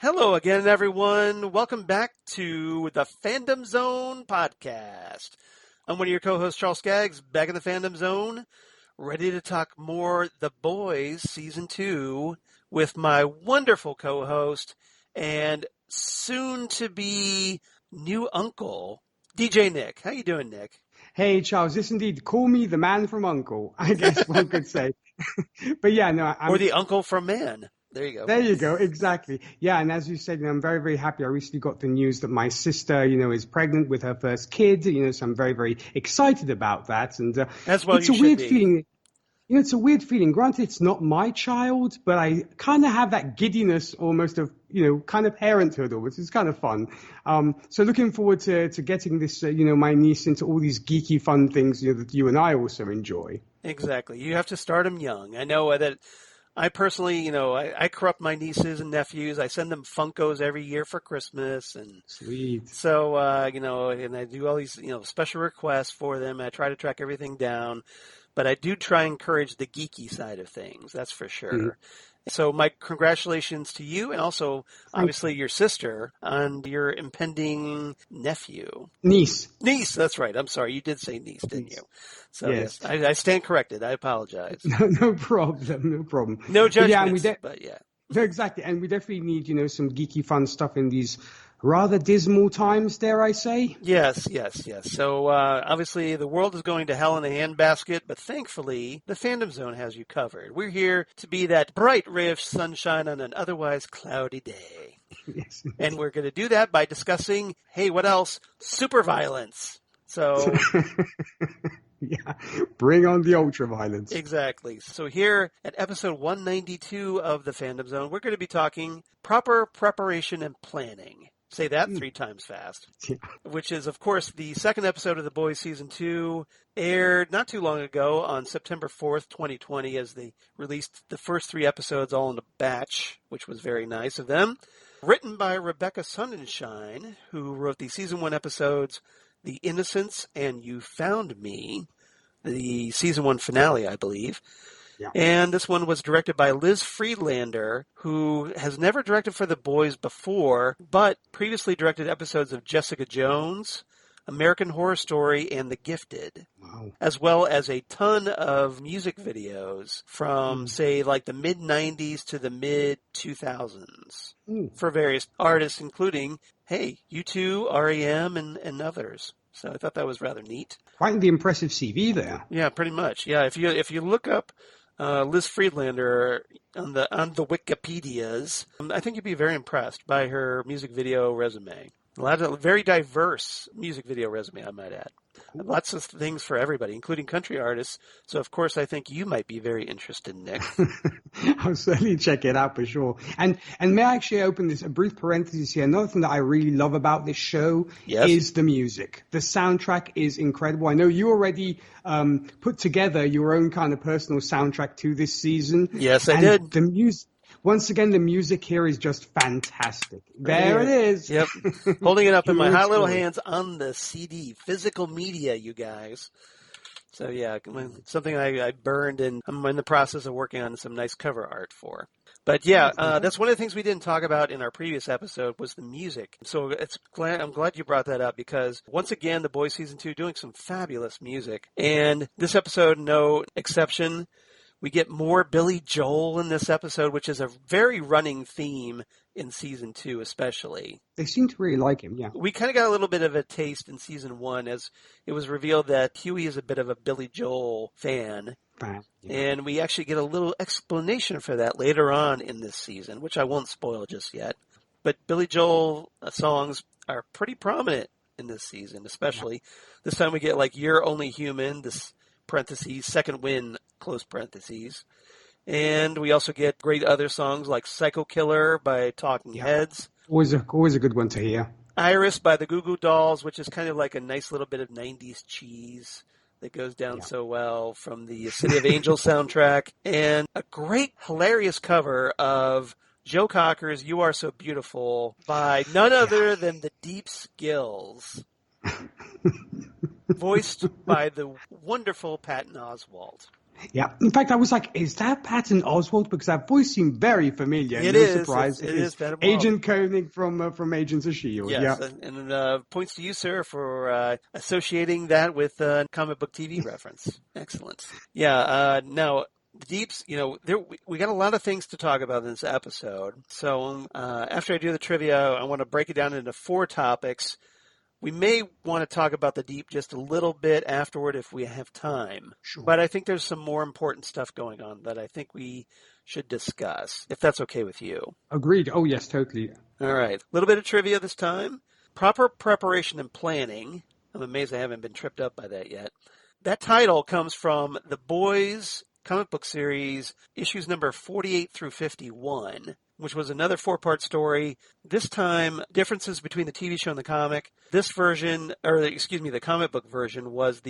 Hello again, everyone. Welcome back to the Fandom Zone podcast. I'm one of your co-hosts, Charles Skaggs, back in the Fandom Zone, ready to talk more The Boys Season 2 with my wonderful co-host and soon-to-be new uncle, DJ Nick. How you doing, Nick? Hey, Charles, yes, indeed. Call me the man from Uncle, I guess one could say. But yeah, no. Or the uncle from Man. There you go. There you go. Exactly. Yeah. And as you said, I'm very, very happy. I recently got the news that my sister, is pregnant with her first kid, so I'm very, very excited about that. And as well, it's a weird feeling. It's a weird feeling. Granted, it's not my child, but I kind of have that giddiness almost of, kind of parenthood, which is kind of fun. So looking forward to getting this, my niece into all these geeky, fun things, that you and I also enjoy. Exactly. You have to start them young. I know that I personally, I corrupt my nieces and nephews. I send them Funkos every year for Christmas. And sweet. So, and I do all these, special requests for them. I try to track everything down. But I do try and encourage the geeky side of things, that's for sure. Mm-hmm. So my congratulations to you and also, obviously, your sister on your impending nephew. Niece, that's right. I'm sorry. You did say niece, didn't you? So yes. I stand corrected. I apologize. No problem. No judgments, but yeah. No, exactly. And we definitely need, some geeky fun stuff in these rather dismal times, dare I say? Yes. So, obviously, the world is going to hell in a handbasket, but thankfully, the Fandom Zone has you covered. We're here to be that bright ray of sunshine on an otherwise cloudy day. Yes. And we're going to do that by discussing, hey, what else? Super violence. So... Yeah, bring on the ultra-violence. Exactly. So here at episode 192 of the Fandom Zone, we're going to be talking proper preparation and planning. Say that 3 times fast. Yeah. Which is, of course, the second episode of The Boys Season 2, aired not too long ago on September 4th, 2020, as they released the first 3 episodes all in a batch, which was very nice of them. Written by Rebecca Sonnenschein, who wrote the Season 1 episodes The Innocents and You Found Me, the Season 1 finale, I believe. Yeah. And this one was directed by Liz Friedlander, who has never directed for The Boys before, but previously directed episodes of Jessica Jones, American Horror Story, and The Gifted. Wow. As well as a ton of music videos from, say, like the mid-90s to the mid-2000s for various artists, including, U2, R.E.M., and others. So I thought that was rather neat. Quite the impressive CV there. Yeah, pretty much. Yeah, if you look up Liz Friedlander on the Wikipedias, I think you'd be very impressed by her music video resume. A lot of very diverse music video resume, I might add. Lots of things for everybody, including country artists. So, of course, I think you might be very interested, Nick. I'll certainly check it out for sure. And may I actually open this, a brief parenthesis here. Another thing that I really love about this show is the music. The soundtrack is incredible. I know you already put together your own kind of personal soundtrack to this season. Yes, I did. The music. Once again, the music here is just fantastic. There it is. Yep. Holding it up in my hot little hands on the CD. Physical media, you guys. So, yeah, something I burned, and I'm in the process of working on some nice cover art for. But, yeah, that's one of the things we didn't talk about in our previous episode was the music. So I'm glad you brought that up because, once again, The Boys Season 2 doing some fabulous music. And this episode, no exception. We get more Billy Joel in this episode, which is a very running theme in season 2 especially. They seem to really like him, yeah. We kind of got a little bit of a taste in season 1 as it was revealed that Huey is a bit of a Billy Joel fan. Yeah. And we actually get a little explanation for that later on in this season, which I won't spoil just yet. But Billy Joel songs are pretty prominent in this season, especially. This time we get like You're Only Human, this parentheses, Second Wind, close parentheses. And we also get great other songs like Psycho Killer by Talking Heads. Always a good one to hear. Iris by the Goo Goo Dolls, which is kind of like a nice little bit of 90s cheese that goes down so well from the City of Angels soundtrack. And a great, hilarious cover of Joe Cocker's You Are So Beautiful by none other than the Deep Skills, voiced by the wonderful Patton Oswalt. Yeah. In fact, I was like, is that Patton Oswalt? Because that voice seemed very familiar. It no is. surprise. It is Patton Oswalt. Agent Koenig from Agents of S.H.I.E.L.D. Yes, Yeah. and points to you, sir, for associating that with comic book TV reference. Excellent. Yeah, now, the Deeps, we got a lot of things to talk about in this episode. So after I do the trivia, I want to break it down into 4 topics. We may want to talk about the Deep just a little bit afterward if we have time. Sure. But I think there's some more important stuff going on that I think we should discuss, if that's okay with you. Agreed. Oh, yes, totally. All right. A little bit of trivia this time. Proper preparation and planning. I'm amazed I haven't been tripped up by that yet. That title comes from The Boys comic book series, issues number 48 through 51, which was another 4-part story. This time, differences between the TV show and the comic. This version, the comic book version was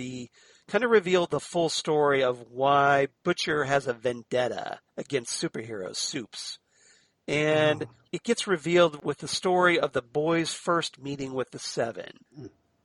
kind of revealed the full story of why Butcher has a vendetta against superheroes, Supes. And it gets revealed with the story of the boys' first meeting with the Seven.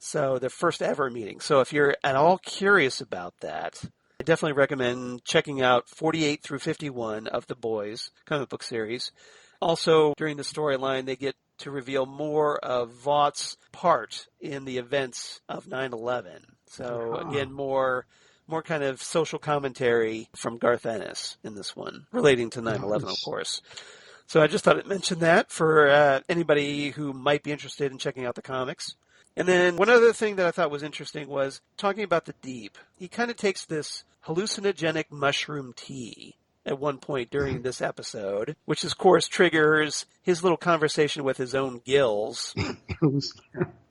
So their first ever meeting. So if you're at all curious about that, I definitely recommend checking out 48 through 51 of the Boys comic book series. Also, during the storyline, they get to reveal more of Vaught's part in the events of 9/11. So, again, more kind of social commentary from Garth Ennis in this one, relating to 9/11, of course. So I just thought I'd mention that for anybody who might be interested in checking out the comics. And then one other thing that I thought was interesting was talking about the Deep. He kind of takes this hallucinogenic mushroom tea at one point during this episode, which of course triggers his little conversation with his own gills.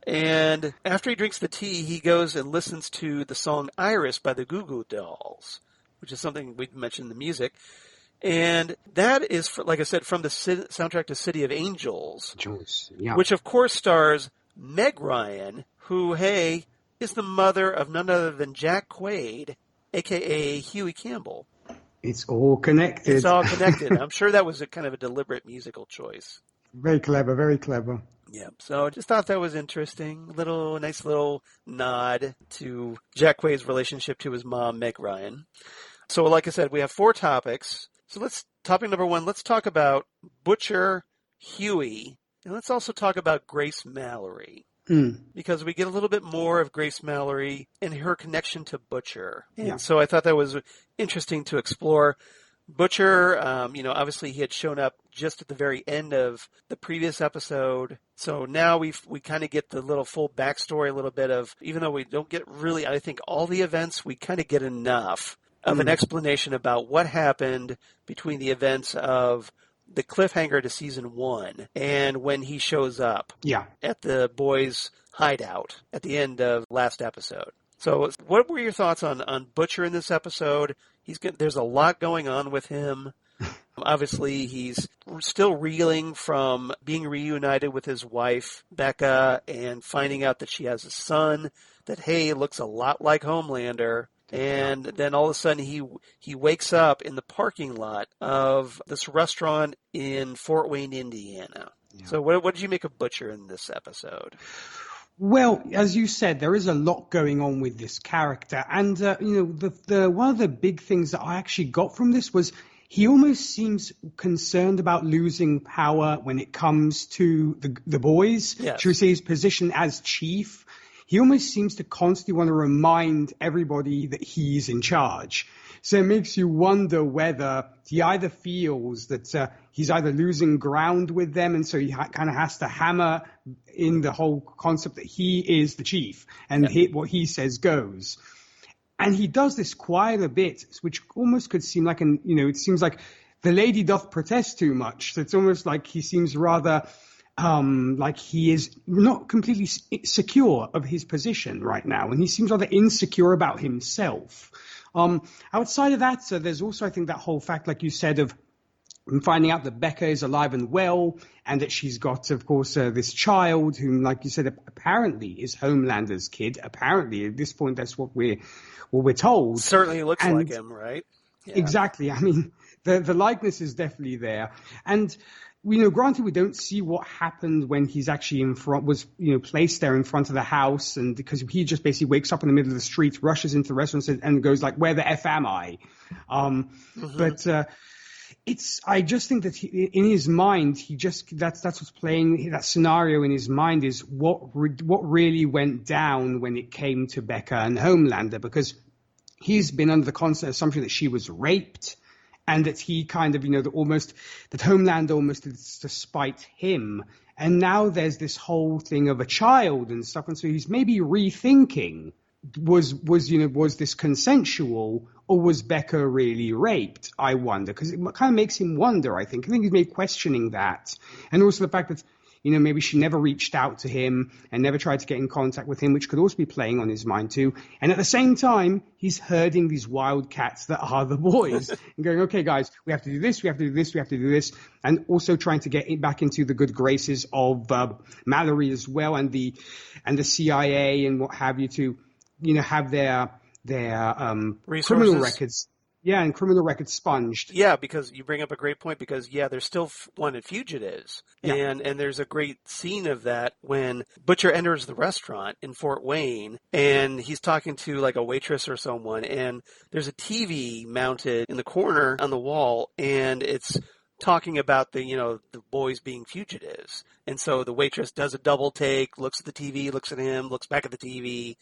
And after he drinks the tea, he goes and listens to the song Iris by the Goo Goo Dolls, which is something we mentioned in the music. And that is, like I said, from the soundtrack to City of Angels, which of course stars Meg Ryan, who, hey, is the mother of none other than Jack Quaid, a.k.a. Huey Campbell. It's all connected. It's all connected. I'm sure that was a kind of a deliberate musical choice. Very clever, very clever. Yeah, so I just thought that was interesting. Nice little nod to Jack Quaid's relationship to his mom, Meg Ryan. So like I said, we have 4 topics. So topic number 1, let's talk about Butcher, Huey, and let's also talk about Grace Mallory. Because we get a little bit more of Grace Mallory and her connection to Butcher. And so I thought that was interesting to explore. Butcher, obviously he had shown up just at the very end of the previous episode. So now we kind of get the little full backstory, a little bit of, even though we don't get really, I think, all the events, we kind of get enough of an explanation about what happened between the events of the cliffhanger to season 1 and when he shows up at the boys' hideout at the end of last episode. So what were your thoughts on Butcher in this episode? There's a lot going on with him. Obviously, he's still reeling from being reunited with his wife, Becca, and finding out that she has a son that, hey, looks a lot like Homelander. And then all of a sudden he wakes up in the parking lot of this restaurant in Fort Wayne, Indiana. Yeah. So what did you make of Butcher in this episode? Well, as you said, there is a lot going on with this character. And, the one of the big things that I actually got from this was he almost seems concerned about losing power when it comes to the boys. Yes. Should we say his position as chief? he almost seems to constantly want to remind everybody that he's in charge. So it makes you wonder whether he either feels that he's either losing ground with them, and so he kind of has to hammer in the whole concept that he is the chief, and what he says goes. And he does this quite a bit, which almost could seem like it seems like the lady doth protest too much. So it's almost like he seems rather like he is not completely secure of his position right now, and he seems rather insecure about himself. Outside of that, so there's also, I think, that whole fact, like you said, of finding out that Becca is alive and well, and that she's got, of course, this child whom, like you said, apparently is Homelander's kid. Apparently, at this point, that's what we're told. Certainly looks like him, right? Yeah. Exactly. I mean, the likeness is definitely there. And, granted, we don't see what happened when he's actually placed there in front of the house, and because he just basically wakes up in the middle of the street, rushes into the restaurant and goes like, "Where the F am I?" But I just think that in his mind, that's what's playing, that scenario in his mind is what really went down when it came to Becca and Homelander, because he's been under the constant assumption that she was raped, and that he kind of, that Homelander almost did this to spite him. And now there's this whole thing of a child and stuff. And so he's maybe rethinking, was this consensual, or was Becca really raped? I wonder, because it kind of makes him wonder, I think. I think he's maybe questioning that. And also the fact that, maybe she never reached out to him and never tried to get in contact with him, which could also be playing on his mind too. And at the same time, he's herding these wild cats that are the boys and going, okay, guys, we have to do this, we have to do this, we have to do this. And also trying to get back into the good graces of Mallory as well, and the CIA and what have you, to, have their criminal records. Yeah, and criminal records sponged. Yeah, because you bring up a great point, because, they're still wanted fugitives. Yeah. And there's a great scene of that when Butcher enters the restaurant in Fort Wayne, and he's talking to like a waitress or someone, and there's a TV mounted in the corner on the wall, and it's talking about the boys being fugitives. And so the waitress does a double take, looks at the TV, looks at him, looks back at the TV,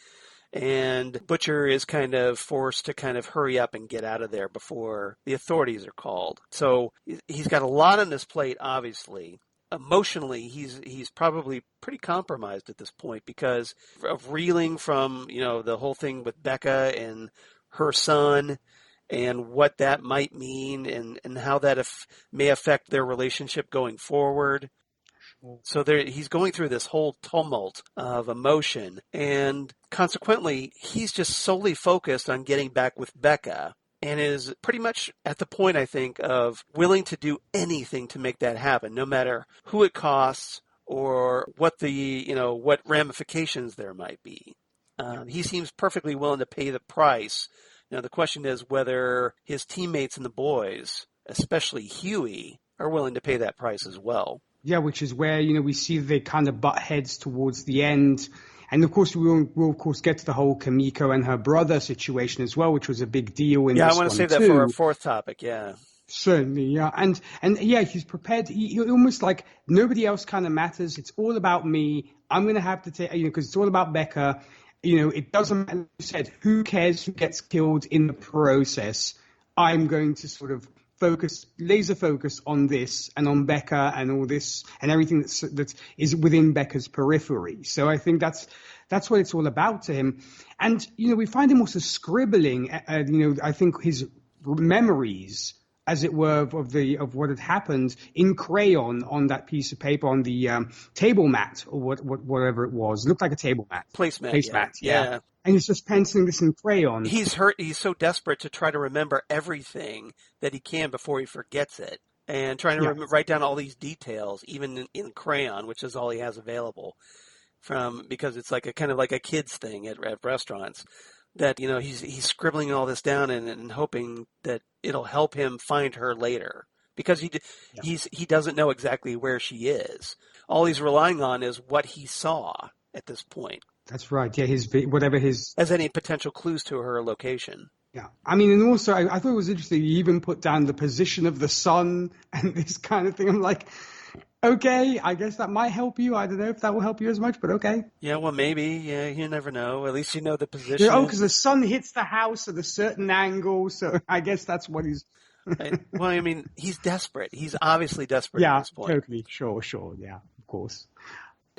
and Butcher is kind of forced to kind of hurry up and get out of there before the authorities are called. So he's got a lot on his plate, obviously. Emotionally, he's probably pretty compromised at this point because of reeling from, the whole thing with Becca and her son, and what that might mean, and how that may affect their relationship going forward. So he's going through this whole tumult of emotion, and consequently, he's just solely focused on getting back with Becca, and is pretty much at the point, I think, of willing to do anything to make that happen, no matter who it costs or what what ramifications there might be. He seems perfectly willing to pay the price. Now, the question is whether his teammates and the boys, especially Huey, are willing to pay that price as well. Yeah, which is where, we see they kind of butt heads towards the end. And, of course, we'll of course, get to the whole Kimiko and her brother situation as well, which was a big deal in this one, I want to save that for our fourth topic, yeah. Certainly, yeah. And yeah, he's prepared. He almost like nobody else kind of matters. It's all about me. I'm going to have to take, because it's all about Becca. It doesn't matter, you said, who cares who gets killed in the process. I'm going to sort of laser focus on this and on Becca and all this and everything that is within Becca's periphery. So I think that's what it's all about to him. And, we find him also scribbling, I think his memories, as it were, of what had happened in crayon on that piece of paper on the table mat, or whatever it was. It looked like a table mat. Placemat, yeah. And he's just penciling this in crayon. He's hurt. He's so desperate to try to remember everything that he can before he forgets it, and trying to write down all these details, even in crayon, which is all he has available. Because it's like a kid's thing at restaurants. That he's scribbling all this down and hoping that it'll help him find her later, because he doesn't know exactly where she is. All he's relying on is what he saw at this point. That's right. Yeah, as any potential clues to her location. Yeah, I mean, and also I thought it was interesting. He even put down the position of the sun and this kind of thing. I'm like, Okay, I guess that might help you. I don't know if that will help you as much, but okay. Yeah, well, maybe. Yeah, you never know. At least you know the Oh, position. because the sun hits the house at a certain angle, so I guess that's what he's. Well, I mean, he's desperate. He's obviously desperate at Yeah, this point. totally. Sure. Yeah, of course.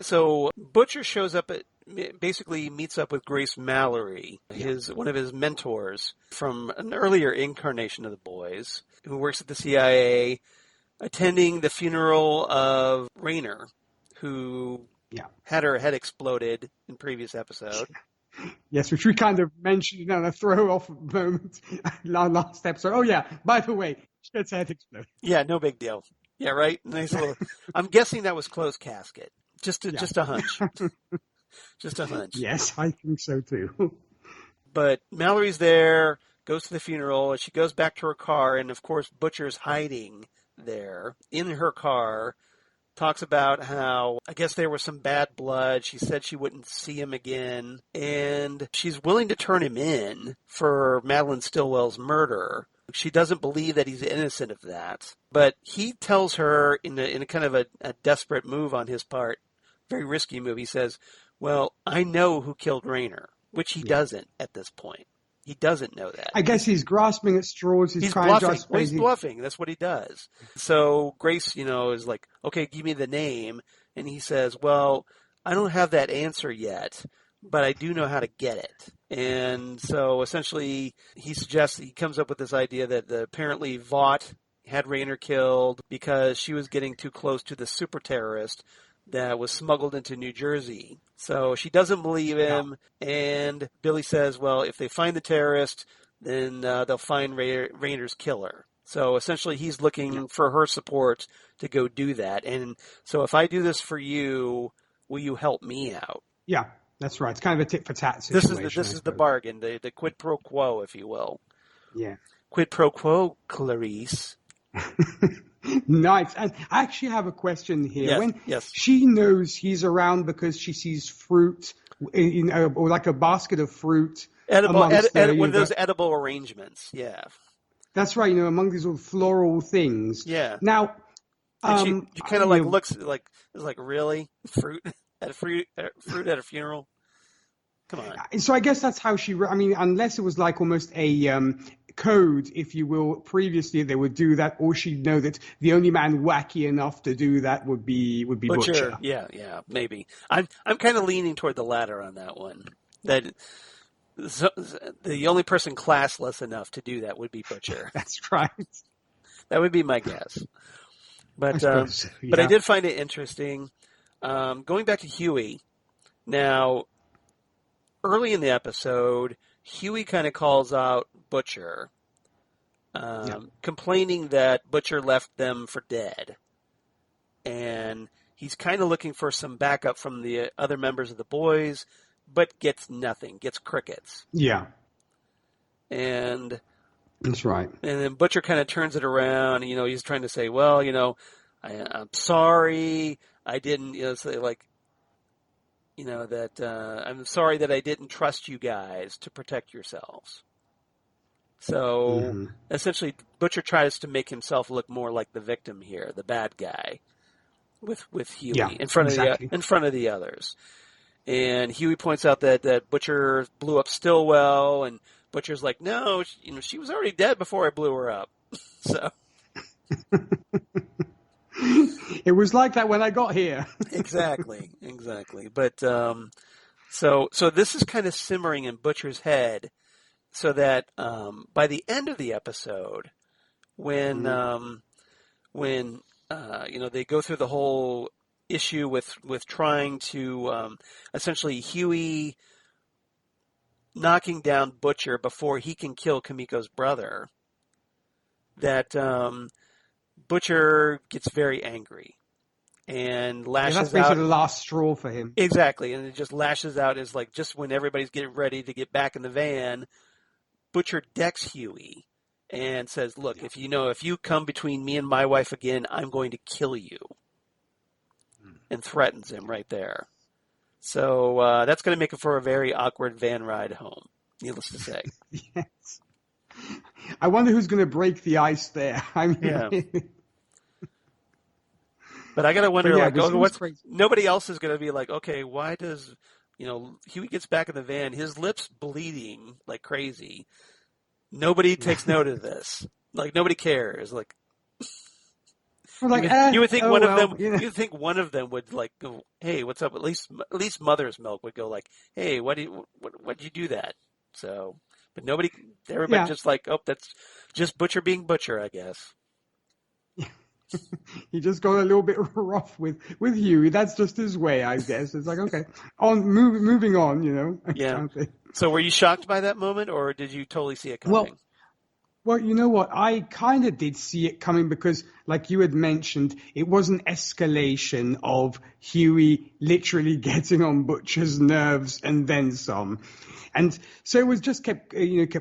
So Butcher shows up basically meets up with Grace Mallory, Yeah. one of his mentors from an earlier incarnation of the boys, who works at the CIA, attending the funeral of Raynor, who Yeah. had her head exploded in previous episode. Yes, which we kind of mentioned in a throw-off moment last episode. Oh, yeah, by the way, shit's head exploded. Yeah, no big deal. Yeah, right? Nice little. I'm guessing that was closed casket. Just a hunch. Just a hunch. Yes, I think so too. But Mallory's there, goes to the funeral, and she goes back to her car, and of course Butcher's hiding there in her car. Talks about how, I guess there was some bad blood. She said she wouldn't see him again. And she's willing to turn him in for Madeline Stillwell's murder. She doesn't believe that he's innocent of that. But he tells her in a kind of a desperate move on his part, very risky move. He says, well, I know who killed Raynor, which he doesn't at this point. He doesn't know that. I guess he's grasping at straws. He's trying bluffing. just He's bluffing. That's what he does. So Grace, is like, okay, give me the name. And he says, well, I don't have that answer yet, but I do know how to get it. And so essentially he comes up with this idea that apparently Vought had Raynor killed because she was getting too close to the super terrorist that was smuggled into New Jersey. So she doesn't believe him, and Billy says, well, if they find the terrorist, then they'll find Raynor's killer. So essentially he's looking for her support to go do that. And so if I do this for you, will you help me out? Yeah, that's right. It's kind of a tit-for-tat situation. This is the bargain, the quid pro quo, if you will. Yeah. Quid pro quo, Clarice. Nice. And I actually have a question here. Yes. She knows he's around because she sees fruit, or like a basket of fruit. One of those edible arrangements. Yeah. That's right. Among these little floral things. Yeah. Now, she kind of looks like really fruit at a funeral. Come on. So I guess that's how she. I mean, unless it was like almost a code, if you will. Previously, they would do that, or she'd know that the only man wacky enough to do that would be Butcher. Yeah, maybe. I'm kind of leaning toward the latter on that one. That the only person classless enough to do that would be Butcher. That's right. That would be my guess. But so, yeah. But I did find it interesting. Going back to Huey, now early in the episode, Huey kind of calls out Butcher, complaining that Butcher left them for dead. And he's kind of looking for some backup from the other members of the boys, but gets nothing, gets crickets. Yeah. And that's right. And then Butcher kind of turns it around. He's trying to say, well, I'm sorry. I didn't, say like, that I'm sorry that I didn't trust you guys to protect yourselves. So essentially, Butcher tries to make himself look more like the victim here, the bad guy, with Huey in front of the others. And Huey points out that Butcher blew up Stillwell, and Butcher's like, no, she was already dead before I blew her up. So. It was like that when I got here. Exactly. But so this is kind of simmering in Butcher's head, so that by the end of the episode, when they go through the whole issue with trying to essentially Huey knocking down Butcher before he can kill Kimiko's brother, that Butcher gets very angry and lashes out. That's basically the last straw for him. Exactly, and it just lashes out as like just when everybody's getting ready to get back in the van, Butcher decks Huey and says, look, if you come between me and my wife again, I'm going to kill you. And threatens him right there. So that's going to make it for a very awkward van ride home, needless to say. Yes. I wonder who's going to break the ice there. I mean, yeah. But I gotta wonder, But yeah, like, it was what's crazy. nobody else is gonna be like, okay, why does Huey gets back in the van, his lips bleeding like crazy. Nobody takes note of this. Like nobody cares. Like We're you like, would you would think oh one of well, them you would think one of them would like go, hey, what's up? At least Mother's Milk would go like, hey, why'd you do that? So, but nobody, everybody yeah. just like, oh, that's just Butcher being Butcher, I guess. He just got a little bit rough with Huey. That's just his way, I guess. It's like, okay, moving on, Yeah. kind of thing. So were you shocked by that moment, or did you totally see it Well, coming? Well, you know what? I kind of did see it coming because, like you had mentioned, it was an escalation of Huey literally getting on Butcher's nerves and then some. And so it was just kept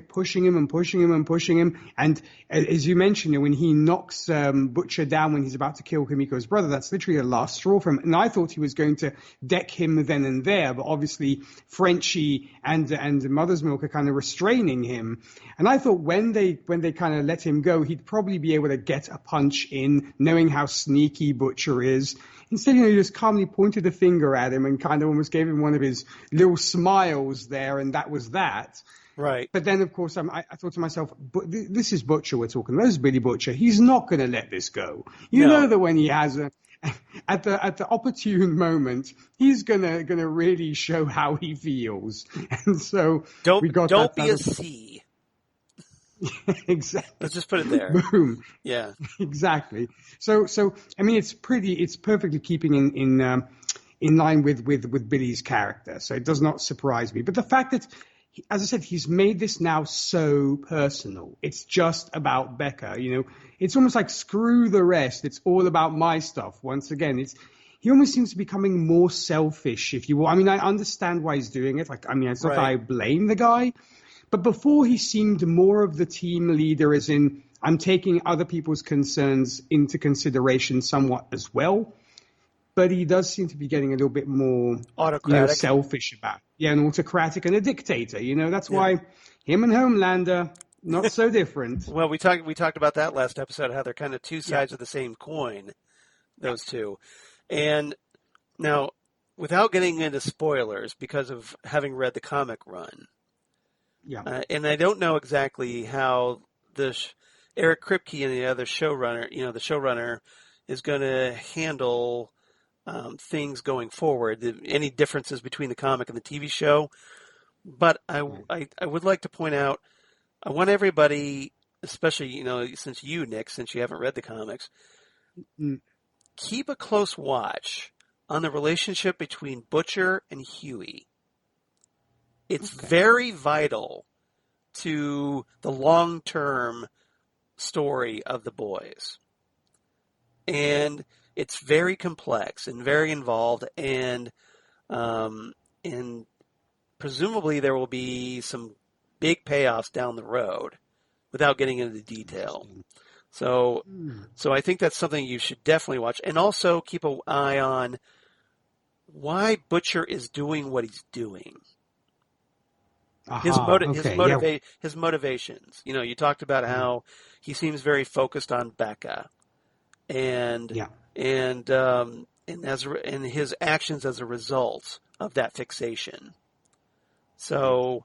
pushing him and pushing him and pushing him. And as you mentioned, when he knocks Butcher down when he's about to kill Kimiko's brother, that's literally the last straw for him. And I thought he was going to deck him then and there, but obviously Frenchie and Mother's Milk are kind of restraining him. And I thought when they kind of let him go, he'd probably be able to get a punch in, knowing how sneaky Butcher is. Instead, he just calmly pointed a finger at him and kind of almost gave him one of his little smiles there, and that was that. Right. But then, of course, I thought to myself, but this is Butcher we're talking about. This is Billy Butcher. He's not going to let this go. You know that when he has at the opportune moment, he's gonna really show how he feels. And so we got don't that. Be a C. Exactly. Let's just put it there. Boom. Yeah. Exactly. So I mean, it's perfectly keeping in line with Billy's character. So it does not surprise me. But the fact that, as I said, he's made this now so personal. It's just about Becca. It's almost like screw the rest. It's all about my stuff. Once again, he almost seems to be becoming more selfish, if you will. I mean, I understand why he's doing it. Like, I mean, it's not that I blame the guy. But before he seemed more of the team leader, as in I'm taking other people's concerns into consideration somewhat as well. But he does seem to be getting a little bit more autocratic, selfish about it. Yeah, an autocratic and a dictator. That's why him and Homelander not so different. Well, we talked about that last episode, how they're kind of two sides of the same coin, those two. And now, without getting into spoilers, because of having read the comic run. Yeah. And I don't know exactly how Eric Kripke and the other showrunner, the showrunner is going to handle things going forward. Any differences between the comic and the TV show. But I would like to point out, I want everybody, especially, since you haven't read the comics, keep a close watch on the relationship between Butcher and Huey. It's very vital to the long-term story of the boys. And it's very complex and very involved, and presumably there will be some big payoffs down the road without getting into the detail. So I think that's something you should definitely watch. And also keep an eye on why Butcher is doing what he's doing. His motivations. You talked about how he seems very focused on Becca, and his actions as a result of that fixation. So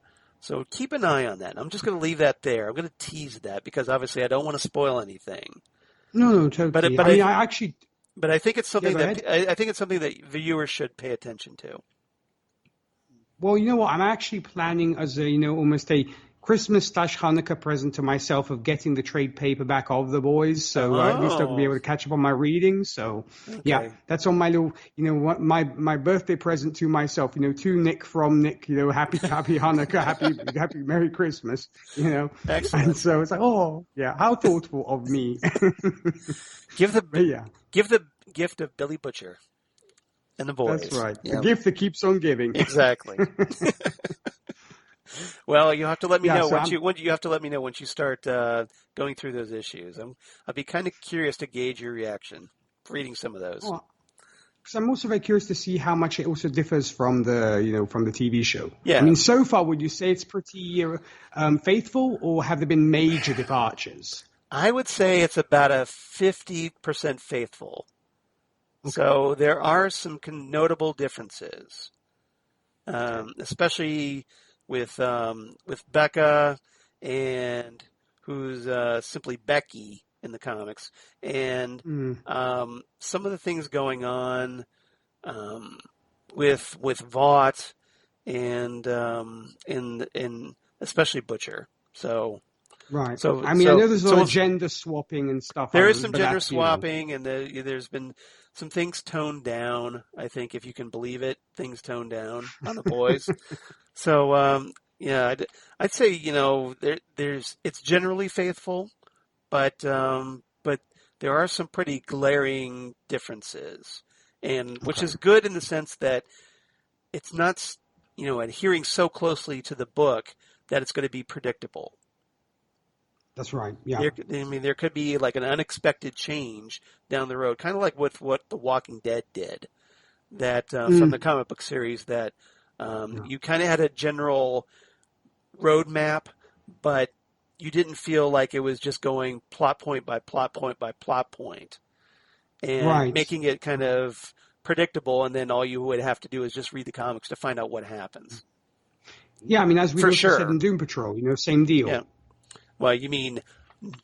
keep an eye on that. I'm just going to leave that there. I'm going to tease that because obviously I don't want to spoil anything. No, totally. But I think it's something I think it's something that viewers should pay attention to. Well, you know what? I'm actually planning as almost a Christmas/Hanukkah present to myself of getting the trade paperback of The Boys. So at least I'll be able to catch up on my reading. So yeah, that's on my little, my birthday present to myself, to Nick from Nick, happy Hanukkah, happy Merry Christmas, Excellent. And so it's like, oh yeah, how thoughtful of me. Give the gift of Billy Butcher. And the boys. That's right. Yeah. The gift that keeps on giving. Exactly. Well, you have to let me know you have to let me know once you start going through those issues. I'd be kind of curious to gauge your reaction reading some of those. Because I'm also very curious to see how much it also differs from the from the TV show. Yeah. I mean, so far, would you say it's pretty faithful, or have there been major departures? I would say it's about a 50% faithful. So there are some notable differences, especially with Becca, and who's simply Becky in the comics, and some of the things going on with Vought and especially Butcher. So. Right. So, I mean, I so, know there's a so lot of gender swapping and stuff. there is some but gender that's, swapping, and there's been some things toned down. I think, if you can believe it, things toned down on the boys. So, yeah, I'd say it's generally faithful, but there are some pretty glaring differences, and which is good in the sense that it's not adhering so closely to the book that it's going to be predictable. That's right. Yeah. There could be like an unexpected change down the road, kind of like with what The Walking Dead did, that from the comic book series, that you kind of had a general roadmap, but you didn't feel like it was just going plot point by plot point by plot point, and making it kind of predictable, and then all you would have to do is just read the comics to find out what happens. Yeah, I mean, as we also said in Doom Patrol, same deal. Yeah. Well, you mean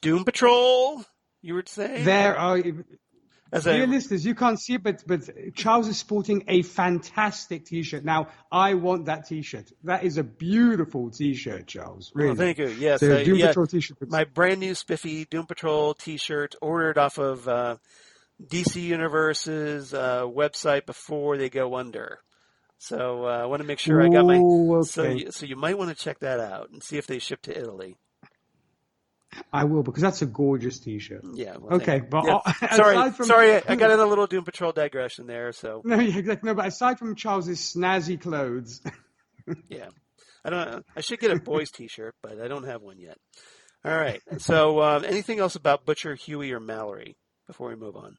Doom Patrol, you would say? There are, dear listeners, you can't see it, but Charles is sporting a fantastic T-shirt. Now, I want that T-shirt. That is a beautiful T-shirt, Charles. Really. Well, thank you. Yes, so Doom Patrol T-shirt. My brand new spiffy Doom Patrol T-shirt, ordered off of DC Universe's website before they go under. So I want to make sure I got my. Okay. So you might want to check that out and see if they ship to Italy. I will, because that's a gorgeous T-shirt. Yeah. Well, okay, but yeah. Sorry, I got in a little Doom Patrol digression there. So no, exactly. No, but aside from Charles's snazzy clothes, yeah, I should get a boys T-shirt, but I don't have one yet. All right. So anything else about Butcher, Huey, or Mallory before we move on?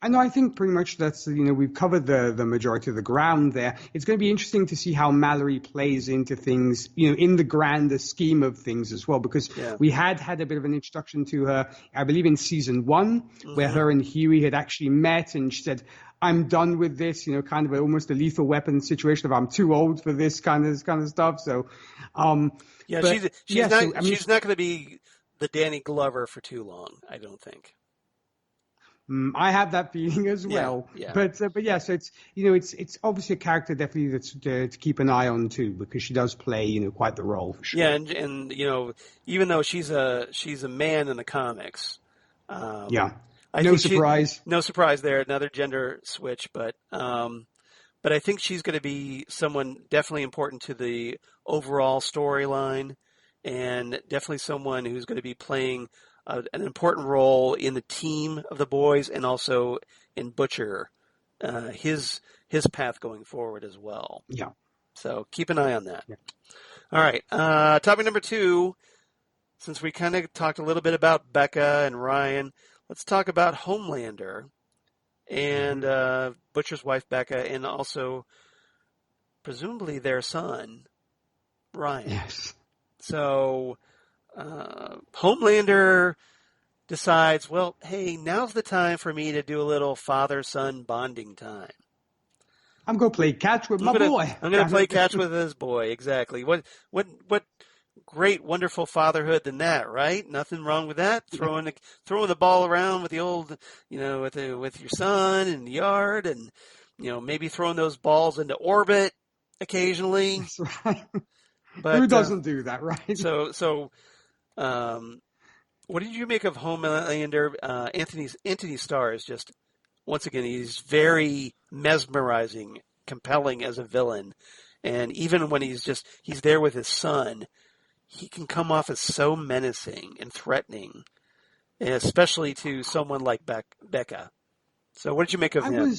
No, I think pretty much that's, we've covered the majority of the ground there. It's going to be interesting to see how Mallory plays into things, in the grander scheme of things as well, because we had a bit of an introduction to her, I believe in season 1, where her and Huey had actually met, and she said, I'm done with this, kind of almost a Lethal Weapon situation of I'm too old for this kind of stuff. So, she's not going to be the Danny Glover for too long, I don't think. I have that feeling as well, but yeah, so it's obviously a character definitely that's to keep an eye on too, because she does play quite the role for sure. Yeah, and even though she's a man in the comics, no surprise there, another gender switch, but I think she's going to be someone definitely important to the overall storyline, and definitely someone who's going to be playing an important role in the team of the boys, and also in Butcher, his path going forward as well. Yeah. So keep an eye on that. Yeah. All right. Topic number 2, since we kind of talked a little bit about Becca and Ryan, let's talk about Homelander and Butcher's wife, Becca, and also presumably their son, Ryan. Yes. So Homelander decides, well, hey, now's the time for me to do a little father-son bonding time. I'm going to play catch with my boy. I'm going to play catch with this boy, exactly. What great, wonderful fatherhood than that, right? Nothing wrong with that. Throwing the ball around with the old, with your son in the yard, and maybe throwing those balls into orbit occasionally. That's right. But who doesn't do that, right? So, what did you make of Homelander? Antony Starr is just, once again, he's very mesmerizing, compelling as a villain, and even when he's there with his son, he can come off as so menacing and threatening, especially to someone like Becca. So, what did you make of him?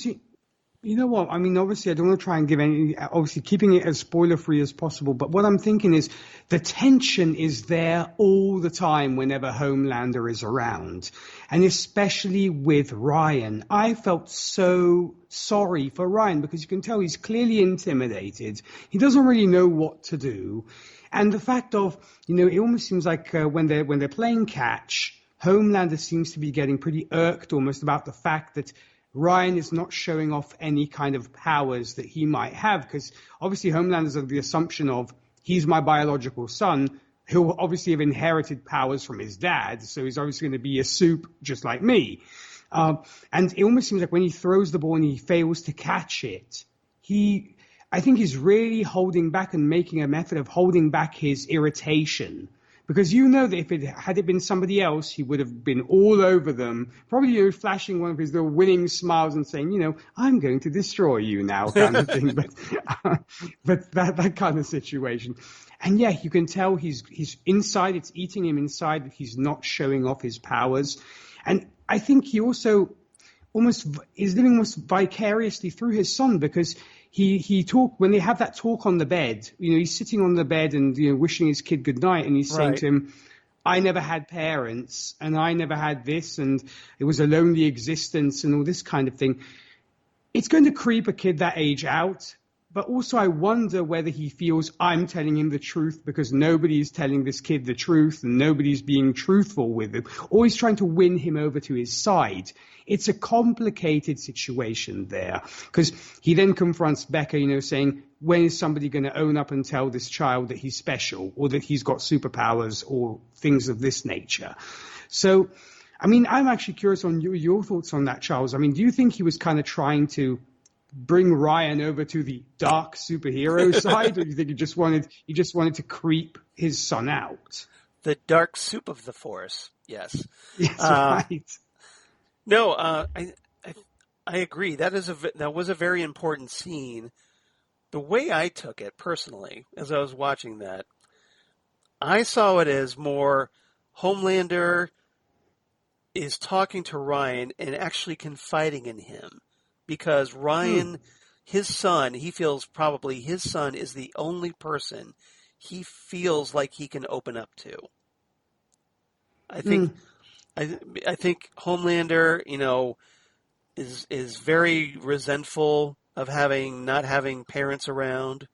You know what? I mean, obviously, I don't want to try and give any, obviously, keeping it as spoiler-free as possible. But what I'm thinking is the tension is there all the time whenever Homelander is around. And especially with Ryan. I felt so sorry for Ryan, because you can tell he's clearly intimidated. He doesn't really know what to do. And the fact of, it almost seems like when they're playing catch, Homelander seems to be getting pretty irked almost about the fact that Ryan is not showing off any kind of powers that he might have, because obviously Homelander's under the assumption of he's my biological son. He'll obviously have inherited powers from his dad, so he's obviously going to be a soup just like me. And it almost seems like when he throws the ball and he fails to catch it, I think he's really holding back and making a method of holding back his irritation. Because you know that if had it been somebody else, he would have been all over them, probably flashing one of his little winning smiles and saying, I'm going to destroy you now, kind of thing. But that kind of situation. And yeah, you can tell he's inside, it's eating him inside, that he's not showing off his powers. And I think he also almost is living almost vicariously through his son, because when they have that talk on the bed, he's sitting on the bed and, wishing his kid goodnight, and he's saying to him, I never had parents and I never had this, and it was a lonely existence and all this kind of thing. It's going to creep a kid that age out. But also I wonder whether he feels I'm telling him the truth because nobody's telling this kid the truth and nobody's being truthful with him, or he's trying to win him over to his side. It's a complicated situation there, because he then confronts Becca, saying, when is somebody going to own up and tell this child that he's special or that he's got superpowers or things of this nature? So, I'm actually curious on your thoughts on that, Charles. Do you think he was kind of trying to bring Ryan over to the dark superhero side, or do you think he just wanted to creep his son out? The dark soup of the Force, yes. Yes, right. No, I agree. That was a very important scene. The way I took it personally, as I was watching that, I saw it as more Homelander is talking to Ryan and actually confiding in him. Because Ryan, his son, he feels probably his son is the only person he feels like he can open up to. I think Homelander, is very resentful of not having parents around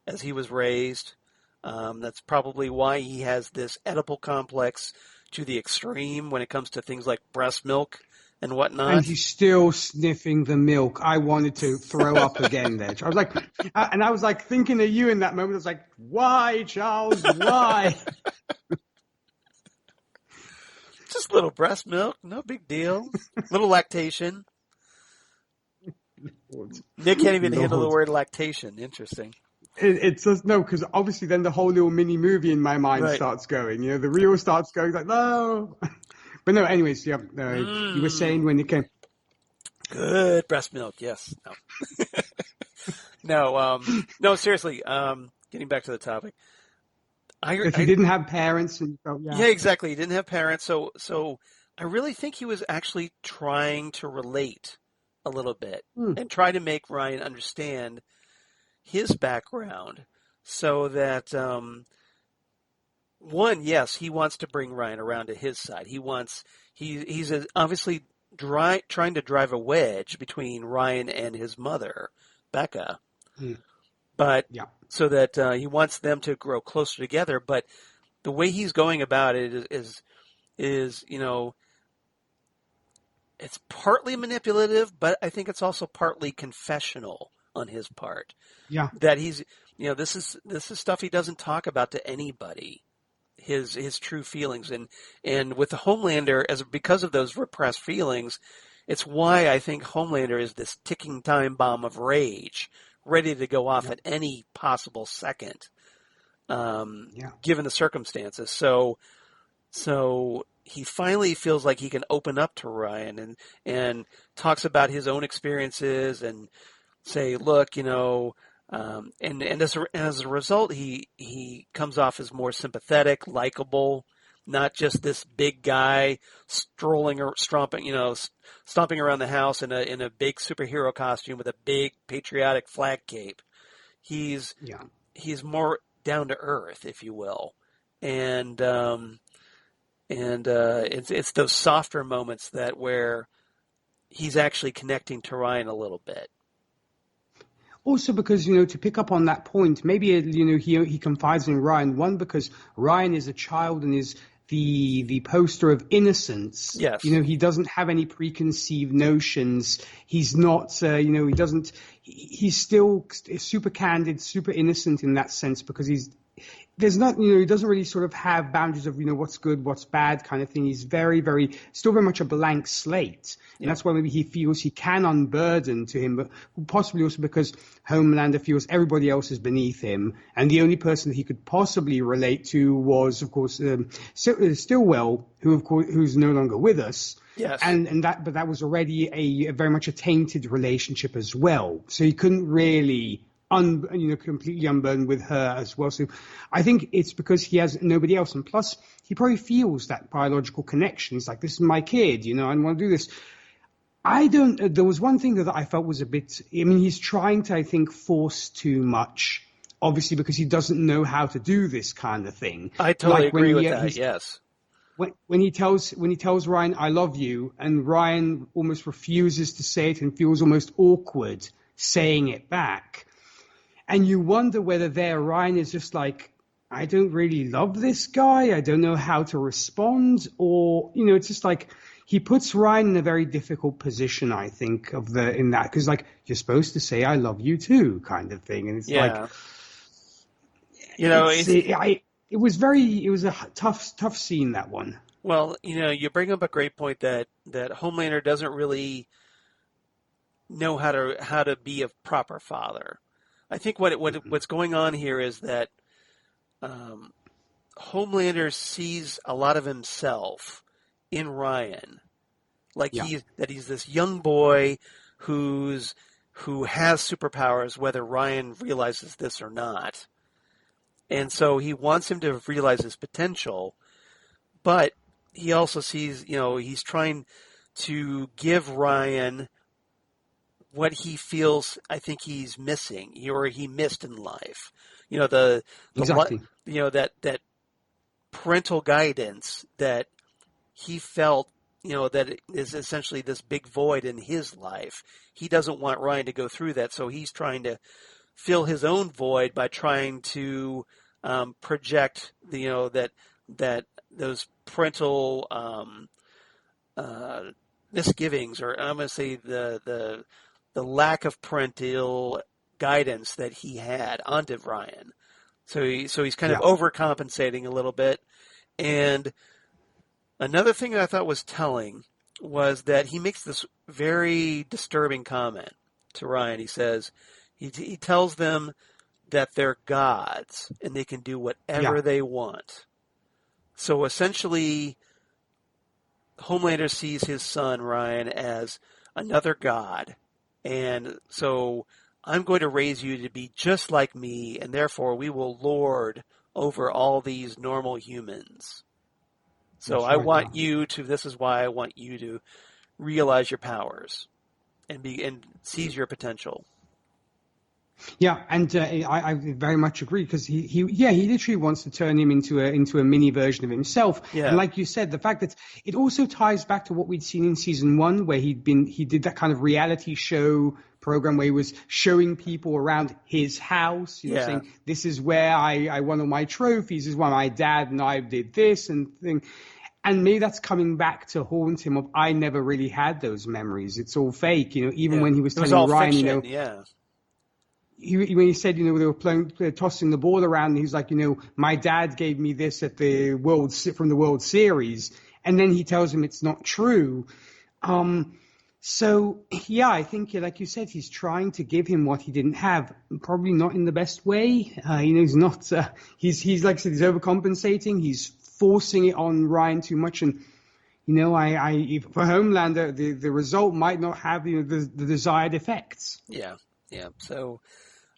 as he was raised. That's probably why he has this Oedipal complex to the extreme when it comes to things like breast milk and whatnot. And he's still sniffing the milk. I wanted to throw up again there. I was like thinking of you in that moment. I was like, why, Charles? Why? Just little breast milk, no big deal. Little lactation. Nick can't even handle the word lactation. Interesting. It's just, no, because obviously then the whole little mini movie in my mind starts going. The reel starts going like, no. But no, anyways, you were saying when it came. Good breast milk, yes. No. No, seriously, getting back to the topic. If he didn't have parents. Yeah, exactly. He didn't have parents. So I really think he was actually trying to relate a little bit and try to make Ryan understand his background so that, one, yes, he wants to bring Ryan around to his side. He's obviously trying to drive a wedge between Ryan and his mother, Becca. But so that he wants them to grow closer together. But the way he's going about it is it's partly manipulative, but I think it's also partly confessional on his part. Yeah. That he's, this is stuff he doesn't talk about to anybody. His true feelings, and with the Homelander, because of those repressed feelings, it's why I think Homelander is this ticking time bomb of rage, ready to go off at any possible second, given the circumstances. So he finally feels like he can open up to Ryan and talks about his own experiences and say, look, and as a result, he comes off as more sympathetic, likable, not just this big guy stomping around the house in a big superhero costume with a big patriotic flag cape. He's more down to earth, if you will, and it's those softer moments where he's actually connecting to Ryan a little bit. Also because, to pick up on that point, maybe, he confides in Ryan, one, because Ryan is a child and is the poster of innocence. Yes. He doesn't have any preconceived notions. He's not, he doesn't, he's still super candid, super innocent in that sense, because there's not, he doesn't really sort of have boundaries of, what's good, what's bad kind of thing. He's still very much a blank slate. And that's why maybe he feels he can unburden to him, but possibly also because Homelander feels everybody else is beneath him. And the only person that he could possibly relate to was, of course, Stillwell, who's no longer with us. Yes. But that was already a very much a tainted relationship as well. So he couldn't really completely unburdened with her as well. So I think it's because he has nobody else. And plus, he probably feels that biological connection. He's like, this is my kid, I want to do this. There was one thing that I felt was a bit, he's trying to, I think, force too much, obviously, because he doesn't know how to do this kind of thing. I totally agree with that, yes. When he tells Ryan, I love you, and Ryan almost refuses to say it and feels almost awkward saying it back. And you wonder whether Ryan is just like, I don't really love this guy. I don't know how to respond. Or, it's just like he puts Ryan in a very difficult position, I think, in that. Because, like, you're supposed to say, I love you too, kind of thing. And it's like, it was a tough scene, that one. Well, you bring up a great point that Homelander doesn't really know how to be a proper father. I think what's going on here is that Homelander sees a lot of himself in Ryan, he's this young boy who has superpowers, whether Ryan realizes this or not, and so he wants him to realize his potential, but he also sees, he's trying to give Ryan what he feels, I think he's missing, or he missed in life. Exactly. That parental guidance that he felt, that is essentially this big void in his life. He doesn't want Ryan to go through that, so he's trying to fill his own void by trying to project, that those parental misgivings, or I'm going to say the lack of parental guidance that he had onto Ryan. So he's kind of overcompensating a little bit. And another thing that I thought was telling was that he makes this very disturbing comment to Ryan. He says, he tells them that they're gods and they can do whatever they want. So essentially, Homelander sees his son, Ryan, as another god. And so I'm going to raise you to be just like me, and therefore we will lord over all these normal humans. So I want you to, this is why I want you to realize your powers and seize your potential. Yeah, and I very much agree, because he literally wants to turn him into a mini version of himself. Yeah. And like you said, the fact that it also ties back to what we'd seen in season 1, where he did that kind of reality show program where he was showing people around his house, saying, this is where I won all my trophies, this is why my dad and I did this and thing. And maybe that's coming back to haunt him of, I never really had those memories. It's all fake, even when he was telling Ryan, fiction, when he said, they were tossing the ball around, and he's like, my dad gave me this from the World Series, and then he tells him it's not true. So I think, like you said, he's trying to give him what he didn't have, probably not in the best way. He's not. He's like I said, he's overcompensating. He's forcing it on Ryan too much, and for Homelander, the result might not have the desired effects. Yeah. So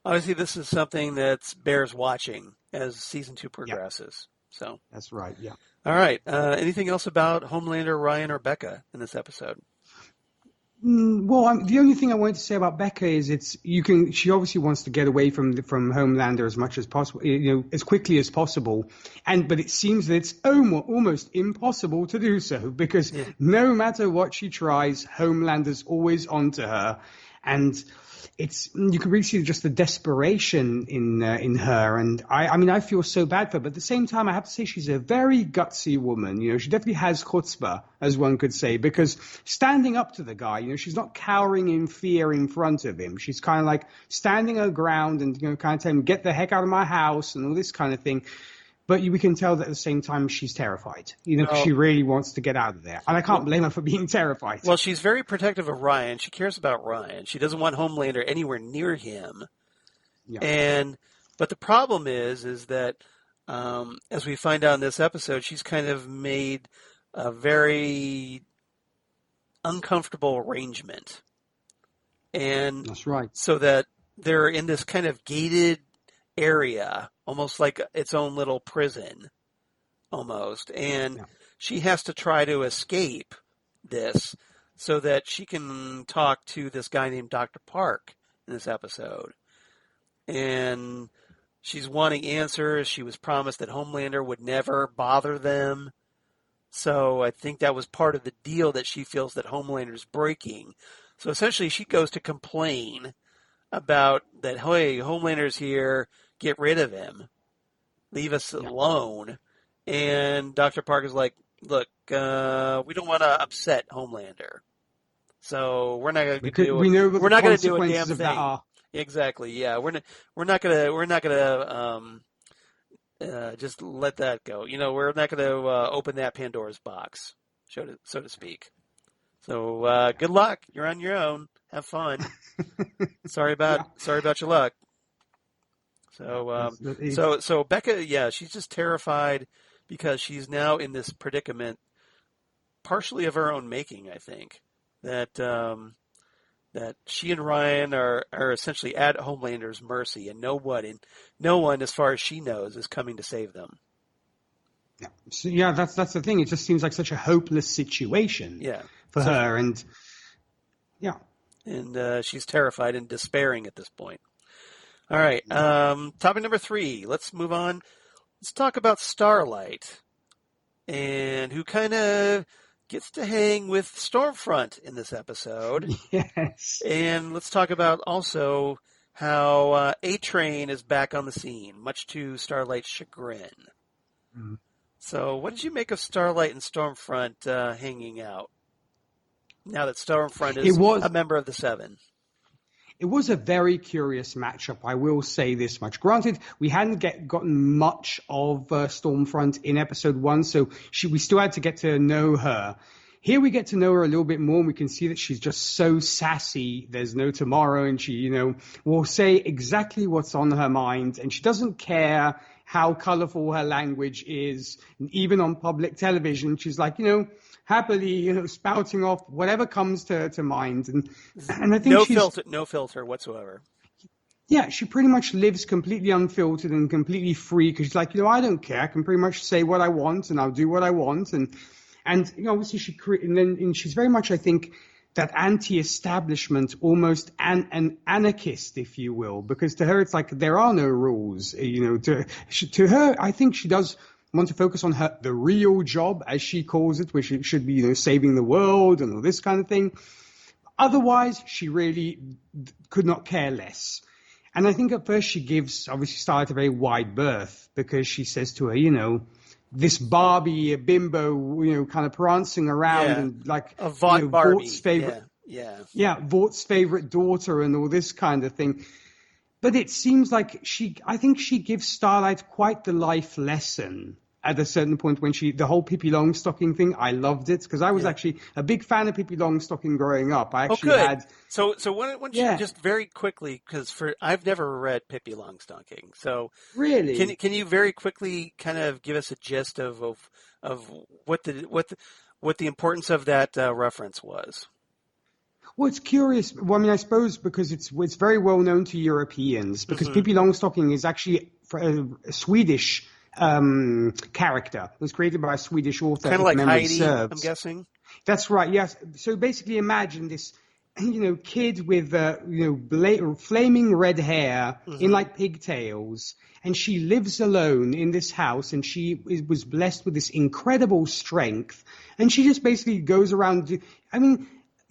obviously, this is something that bears watching as season 2 progresses. So that's right. Yeah. All right. Anything else about Homelander, Ryan, or Becca in this episode? Well, the only thing I wanted to say about Becca is she obviously wants to get away from Homelander as much as possible, as quickly as possible. But it seems that it's almost impossible to do so, because no matter what she tries, Homelander's always onto her. And you can really see just the desperation in her, and I mean I feel so bad for her, but at the same time I have to say she's a very gutsy woman. She definitely has chutzpah, as one could say, because standing up to the guy, she's not cowering in fear in front of him. She's kind of like standing her ground and kind of telling him, get the heck out of my house and all this kind of thing. But we can tell that at the same time she's terrified. She really wants to get out of there. And I can't blame her for being terrified. Well, she's very protective of Ryan. She cares about Ryan. She doesn't want Homelander anywhere near him. Yeah. But the problem is that as we find out in this episode, she's kind of made a very uncomfortable arrangement. And that's right. So that they're in this kind of gated area, almost like its own little prison, almost. And she has to try to escape this so that she can talk to this guy named Dr. Park in this episode. And she's wanting answers. She was promised that Homelander would never bother them. So I think that was part of the deal that she feels that Homelander's breaking. So essentially she goes to complain about that, hey, Homelander's here, get rid of him, leave us alone. And Dr. Park is like, look, we don't want to upset Homelander, so we're not going to do it. We're not going to do a damn thing. Exactly. Yeah, we're not going to just let that go. We're not going to open that Pandora's box, so to speak. So good luck. You're on your own. Have fun. Sorry about your luck. So Becca, she's just terrified because she's now in this predicament, partially of her own making. I think that she and Ryan are essentially at Homelander's mercy, and no one, as far as she knows, is coming to save them. Yeah, so, that's the thing. It just seems like such a hopeless situation. For her, and she's terrified and despairing at this point. All right, topic number 3. Let's move on. Let's talk about Starlight, and who kind of gets to hang with Stormfront in this episode. Yes. And let's talk about also how A-Train is back on the scene, much to Starlight's chagrin. Mm-hmm. So what did you make of Starlight and Stormfront hanging out, now that Stormfront is a member of the Seven? It was a very curious matchup, I will say this much. Granted, we hadn't gotten much of Stormfront in episode 1, so we still had to get to know her. Here we get to know her a little bit more, and we can see that she's just so sassy. There's no tomorrow, and she, will say exactly what's on her mind, and she doesn't care how colorful her language is. And even on public television, she's like, happily, spouting off whatever comes to mind. And I think no filter whatsoever. Yeah, she pretty much lives completely unfiltered and completely free, because she's like, I don't care. I can pretty much say what I want, and I'll do what I want. And obviously she's very much, I think, that anti-establishment, almost an anarchist, if you will, because to her it's like there are no rules. To her, I think she does want to focus on the real job, as she calls it, which should be saving the world and all this kind of thing. Otherwise, she really could not care less. And I think at first she gives, obviously, Starlight a very wide berth, because she says to her, this Barbie, a bimbo, kind of prancing around and like a Barbie. Vort's favorite, Vort's favorite daughter and all this kind of thing. But it seems like I think she gives Starlight quite the life lesson at a certain point when the whole Pippi Longstocking thing. I loved it, because I was actually a big fan of Pippi Longstocking growing up. I actually had. So why don't you just very quickly, because I've never read Pippi Longstocking. So really, can you very quickly kind of give us a gist of what the importance of that reference was? Well, it's curious. Well, I mean, I suppose because it's very well known to Europeans, because Pippi Longstocking is actually a Swedish character. It was created by a Swedish author. Kind of like Heidi, I'm guessing. That's right, yes. So basically imagine this, kid with, flaming red hair in like pigtails, and she lives alone in this house, and she was blessed with this incredible strength, and she just basically goes around,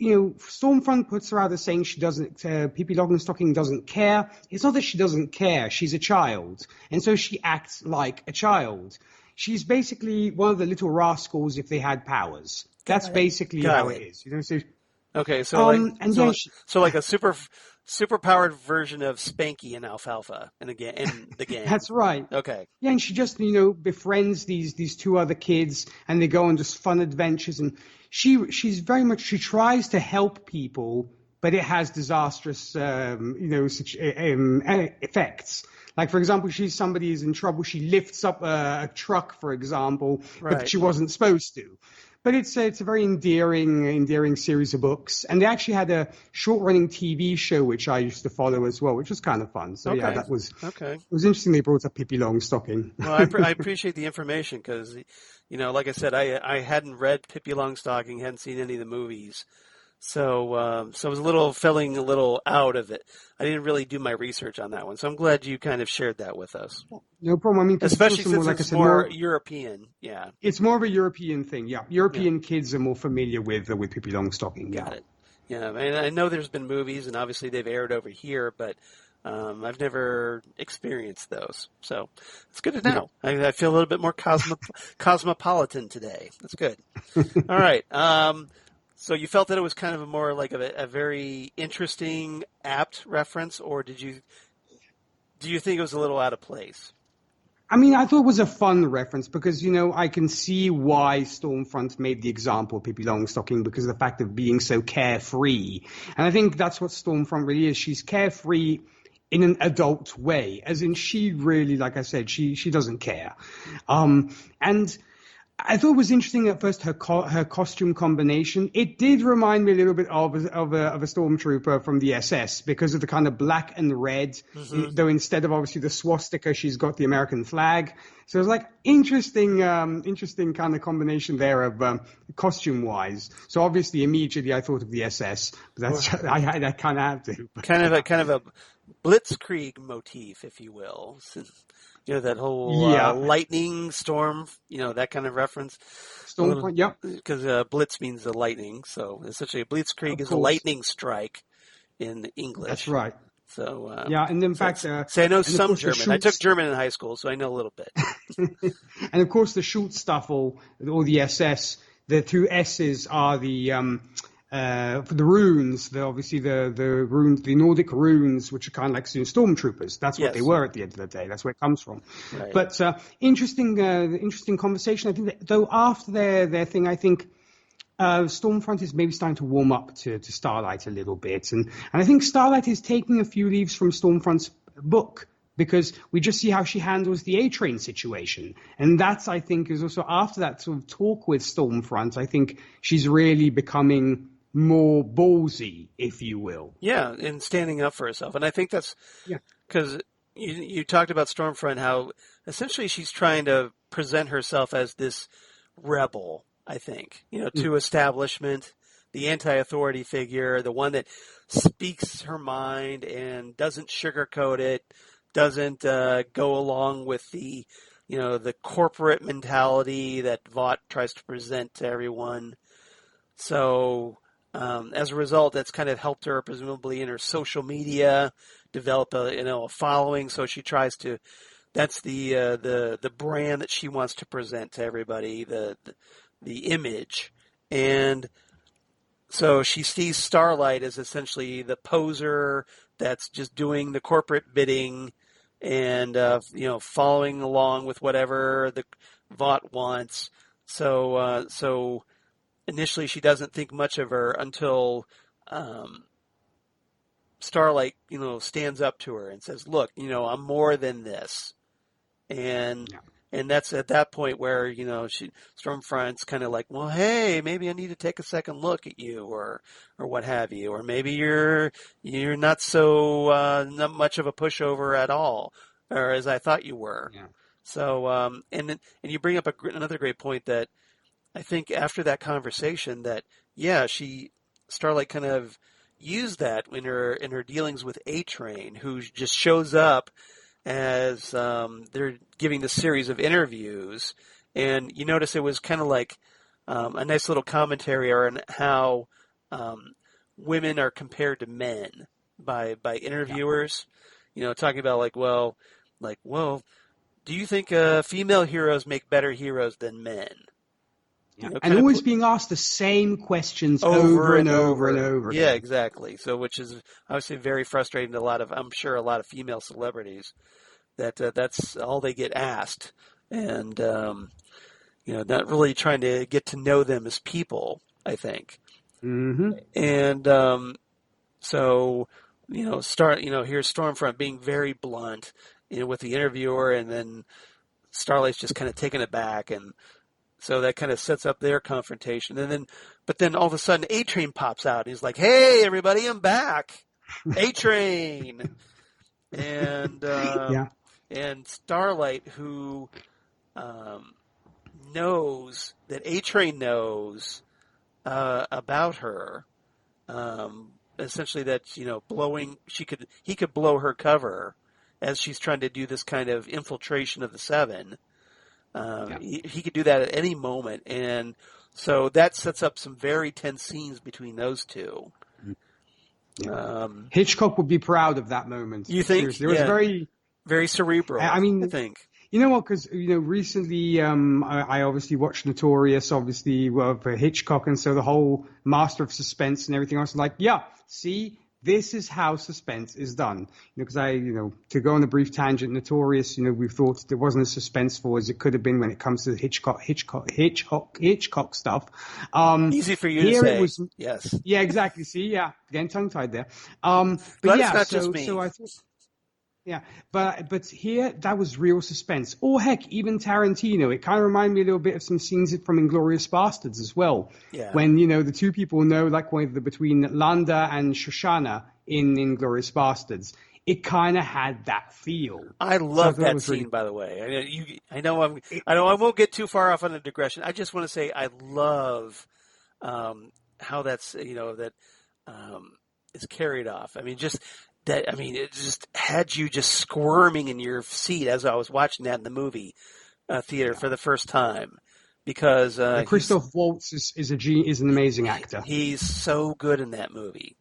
Stormfront puts her out as saying she doesn't, Pippi Longstocking doesn't care. It's not that she doesn't care. She's a child. And so she acts like a child. She's basically one of the little rascals if they had powers. That's basically how it is. So, okay, so and so like a super powered version of Spanky and Alfalfa in the game. That's right. Okay. Yeah, and she just befriends these two other kids, and they go on just fun adventures. And she tries to help people, but it has disastrous effects. Like, for example, somebody is in trouble. She lifts up a truck, for example, but she wasn't supposed to. But it's a very endearing series of books. And they actually had a short-running TV show, which I used to follow as well, which was kind of fun. So, yeah, that was okay. It was interesting they brought up Pippi Longstocking. Well, I appreciate the information because, like I said, I hadn't read Pippi Longstocking, hadn't seen any of the movies. So I was feeling a little out of it. I didn't really do my research on that one, so I'm glad you kind of shared that with us. No problem. I mean, especially since it's more European. Yeah, it's more of a European thing. Yeah, European kids are more familiar with Pippi Longstocking. Got it. Yeah, and I know there's been movies, and obviously they've aired over here, but I've never experienced those, so it's good to know. I feel a little bit more cosmopolitan today. That's good. All right. So you felt that it was kind of more like a very interesting, apt reference, or do you think it was a little out of place? I mean, I thought it was a fun reference because, I can see why Stormfront made the example of Pippi Longstocking because of the fact of being so carefree. And I think that's what Stormfront really is. She's carefree in an adult way, as in she really, like I said, she doesn't care. And I thought it was interesting at first her costume combination. It did remind me a little bit of a stormtrooper from the SS because of the kind of black and red, though instead of obviously the swastika, she's got the American flag. So it was like interesting kind of combination there of costume wise. So obviously immediately I thought of the SS, but that's I kind of have to. Kind of a blitzkrieg motif, if you will. That whole lightning storm, that kind of reference. Stormfront, yep. Because blitz means the lightning, so essentially a blitzkrieg is a lightning strike in English. That's right. So and in fact, I know some German. I took German in high school, so I know a little bit. And of course, the Schutzstaffel or the SS, the two S's are the for the runes, obviously the runes, the Nordic runes, which are kind of like stormtroopers. That's what they were at the end of the day. That's where it comes from. Right. But interesting conversation. I think that, though after their thing, I think Stormfront is maybe starting to warm up to Starlight a little bit, and I think Starlight is taking a few leaves from Stormfront's book. Because we just see how she handles the A-Train situation. And that's, I think, is also after that sort of talk with Stormfront, I think she's really becoming more ballsy, if you will. Yeah, and standing up for herself. And I think that's because you talked about Stormfront, how essentially she's trying to present herself as this rebel, I think, to establishment, the anti-authority figure, the one that speaks her mind and doesn't sugarcoat it, doesn't go along with the corporate mentality that Vought tries to present to everyone. So as a result, that's kind of helped her presumably in her social media develop a following. So she tries to. That's the brand that she wants to present to everybody, the image, and so she sees Starlight as essentially the poser that's just doing the corporate bidding and following along with whatever the Vought wants. So initially she doesn't think much of her until Starlight stands up to her and says, "Look, I'm more than this," and that's at that point where Stormfront's kind of like, well, hey, maybe I need to take a second look at you, or what have you, or maybe you're not so not much of a pushover at all, or as I thought you were. Yeah. So and you bring up another great point that I think after that conversation that Starlight kind of used that in her dealings with A-Train, who just shows up as they're giving this series of interviews, and you notice it was kind of like a nice little commentary on how women are compared to men by interviewers, talking about well, do you think female heroes make better heroes than men? Yeah. And always being asked the same questions over and over and over Yeah, again. exactly. So, which is obviously very frustrating to I'm sure a lot of female celebrities that that's all they get asked, and not really trying to get to know them as people, I think. Mm-hmm. And so, here's Stormfront being very blunt, with the interviewer, and then Starlight's just kind of taken aback, and so that kind of sets up their confrontation. And then all of a sudden, A-Train pops out. And he's like, "Hey, everybody, I'm back, A-Train," and and Starlight, who knows that A-Train knows about her, essentially that he could blow her cover as she's trying to do this kind of infiltration of the Seven. He could do that at any moment, and so that sets up some very tense scenes between those two. Yeah. Hitchcock would be proud of that moment. You think? Seriously. It was very, very cerebral. I think. You know what? Because recently I obviously watched Notorious, obviously for Hitchcock, and so the whole Master of Suspense and everything else. Like, see, this is how suspense is done. Because to go on a brief tangent, Notorious, we thought there wasn't as suspenseful as it could have been when it comes to Hitchcock stuff. Easy for you to say. It was, yes. Yeah, exactly. See, getting tongue tied there. But it's not just me. So I thought. Yeah, but here that was real suspense. Or heck, even Tarantino. It kind of reminded me a little bit of some scenes from Inglourious Bastards as well. Yeah. When the two people know between Landa and Shoshana in Inglourious Bastards, it kind of had that feel. I love that scene, by the way. I know I won't get too far off on a digression. I just want to say I love how that's that is carried off. I mean, it just had you just squirming in your seat as I was watching that in the movie theater for the first time, because Christoph Waltz is an amazing actor. He's so good in that movie,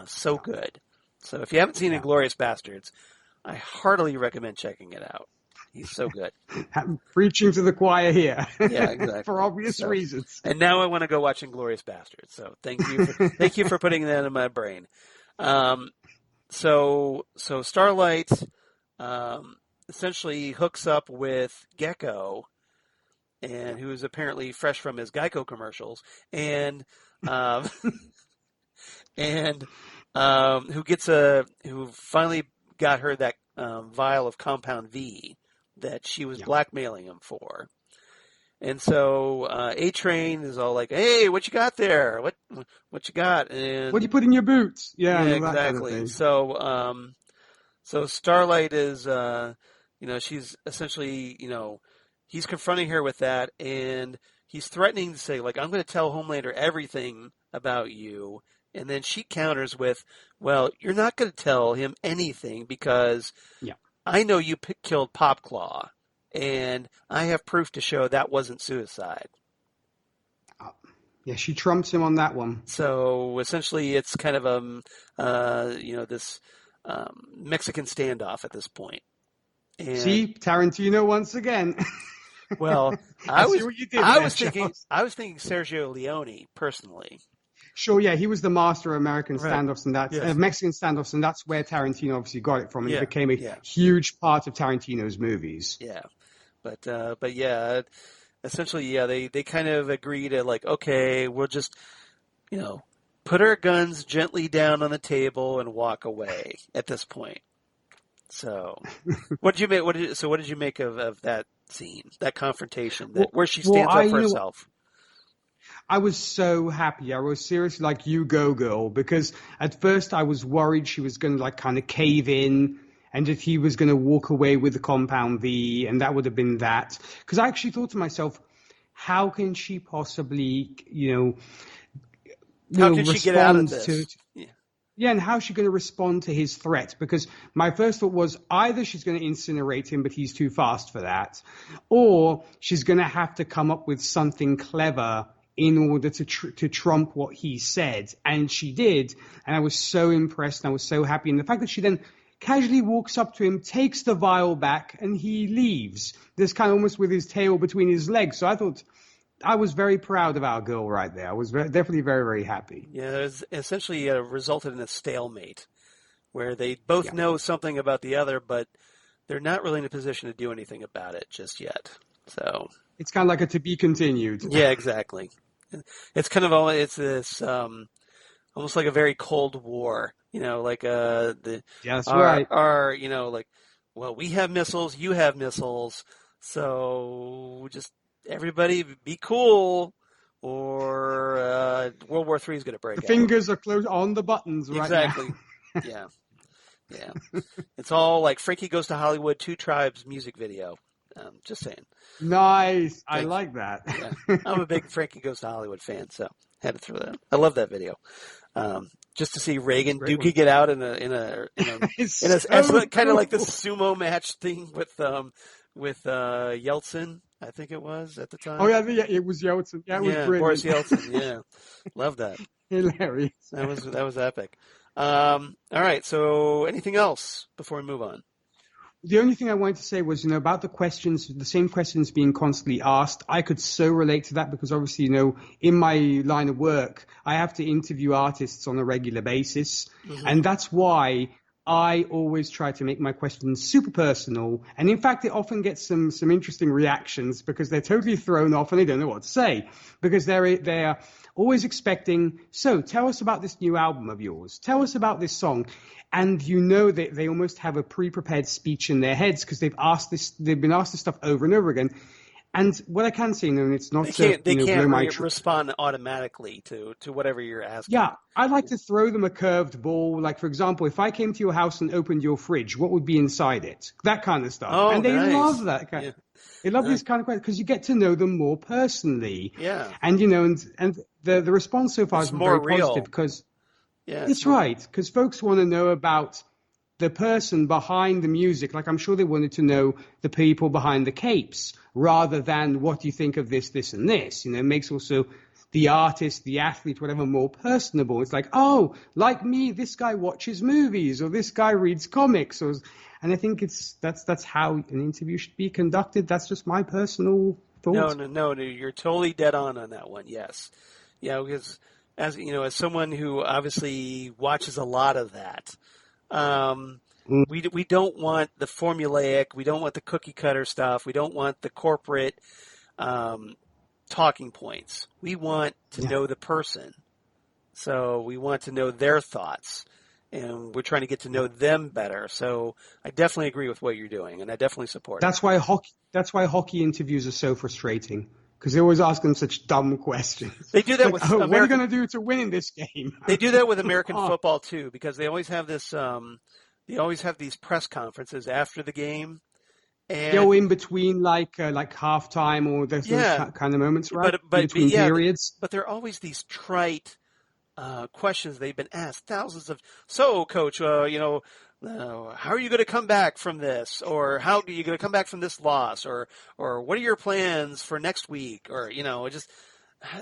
so good. So if you haven't seen Inglourious Bastards, I heartily recommend checking it out. He's so good. Preaching to the choir here. Yeah, exactly. For obvious reasons. And now I want to go watch Inglourious Bastards. So thank you for putting that in my brain. So Starlight essentially hooks up with Gecko, and who is apparently fresh from his Geico commercials, and who finally got her that vial of Compound V that she was blackmailing him for. And so A-Train is all like, "Hey, what you got there? What you got? And what do you put in your boots?" Yeah, exactly. Kind of So Starlight is, she's essentially, he's confronting her with that, and he's threatening to say, like, "I'm going to tell Homelander everything about you." And then she counters with, "Well, you're not going to tell him anything because I know you killed Popclaw. And I have proof to show that wasn't suicide." Yeah, she trumps him on that one. So essentially, it's kind of this Mexican standoff at this point. And, see, Tarantino once again. Well, I was thinking Sergio Leone personally. Sure, yeah, he was the master of American standoffs, and that's Mexican standoffs, and that's where Tarantino obviously got it from. And it became a huge part of Tarantino's movies. Yeah. But yeah, essentially, they kind of agree to, like, okay, we'll just, put our guns gently down on the table and walk away at this point. So, what did you make of that scene, that confrontation, where she stands up for herself? I was so happy. I was seriously like, "You go, girl," because at first I was worried she was going to kind of cave in. And if he was going to walk away with the Compound V, and that would have been that. Because I actually thought to myself, how can she possibly, how can she get out of this? And how is she going to respond to his threat? Because my first thought was either she's going to incinerate him, but he's too fast for that, or she's going to have to come up with something clever in order to trump what he said. And she did. And I was so impressed. And I was so happy. And the fact that she then casually walks up to him, takes the vial back, and he leaves. This kind of almost with his tail between his legs. So I thought I was very proud of our girl right there. I was definitely very, very happy. Yeah, it was essentially resulted in a stalemate where they both know something about the other, but they're not really in a position to do anything about it just yet. So it's kind of like a to be continued. Yeah, exactly. It's kind of it's this almost like a very Cold War, like right. Like, well, we have missiles, you have missiles, so just everybody be cool, or World War III is going to break out. The fingers are closed on the buttons right exactly. now. Yeah. It's all like Frankie Goes to Hollywood, Two Tribes music video. Just saying. Nice. I like that. Yeah. I'm a big Frankie Goes to Hollywood fan, so had to throw that out. I love that video. Just to see Reagan Dookie get out in a kind of like the sumo match thing with Yeltsin, I think it was at the time. Oh yeah, it was Yeltsin. Yeah, it was brilliant. Boris Yeltsin. Yeah, love that. Hilarious. That was epic. All right. So, anything else before we move on? The only thing I wanted to say was, about the questions, the same questions being constantly asked. I could so relate to that because obviously, in my line of work, I have to interview artists on a regular basis. Mm-hmm. And that's why I always try to make my questions super personal. And in fact, it often gets some interesting reactions because they're totally thrown off and they don't know what to say because they're always expecting, so tell us about this new album of yours. Tell us about this song. And that they almost have a pre-prepared speech in their heads because they've been asked this stuff over and over again. And what I can say, and it's not they can't respond automatically to whatever you're asking. Yeah, I'd like to throw them a curved ball. Like, for example, if I came to your house and opened your fridge, what would be inside it? That kind of stuff. Oh, and they nice. love that kind. They love these kind of questions because you get to know them more personally. Yeah. And and the response so far has been very positive because it's right because folks want to know about the person behind the music. Like I'm sure they wanted to know the people behind the capes rather than what do you think of this, this, and this. It makes also the artist, the athlete, whatever, more personable. It's like, oh, like me, this guy watches movies or this guy reads comics. And I think that's how an interview should be conducted. That's just my personal thought. No, you're totally dead on that one. Yes. Yeah, because as someone who obviously watches a lot of that, we don't want the formulaic, we don't want the cookie cutter stuff, we don't want the corporate talking points. We want to know the person. So we want to know their thoughts. And we're trying to get to know them better. So I definitely agree with what you're doing, and I definitely support it. That's why hockey interviews are so frustrating, because they always ask them such dumb questions. They do that with what are you going to do to win in this game? They do that with American football too, because they always have this. They always have these press conferences after the game. And in between like halftime or those kind of moments, right? But between periods. But there are always these trite questions they've been asked thousands of. So, coach, how are you going to come back from this? Or how are you going to come back from this loss? Or what are your plans for next week? Or, just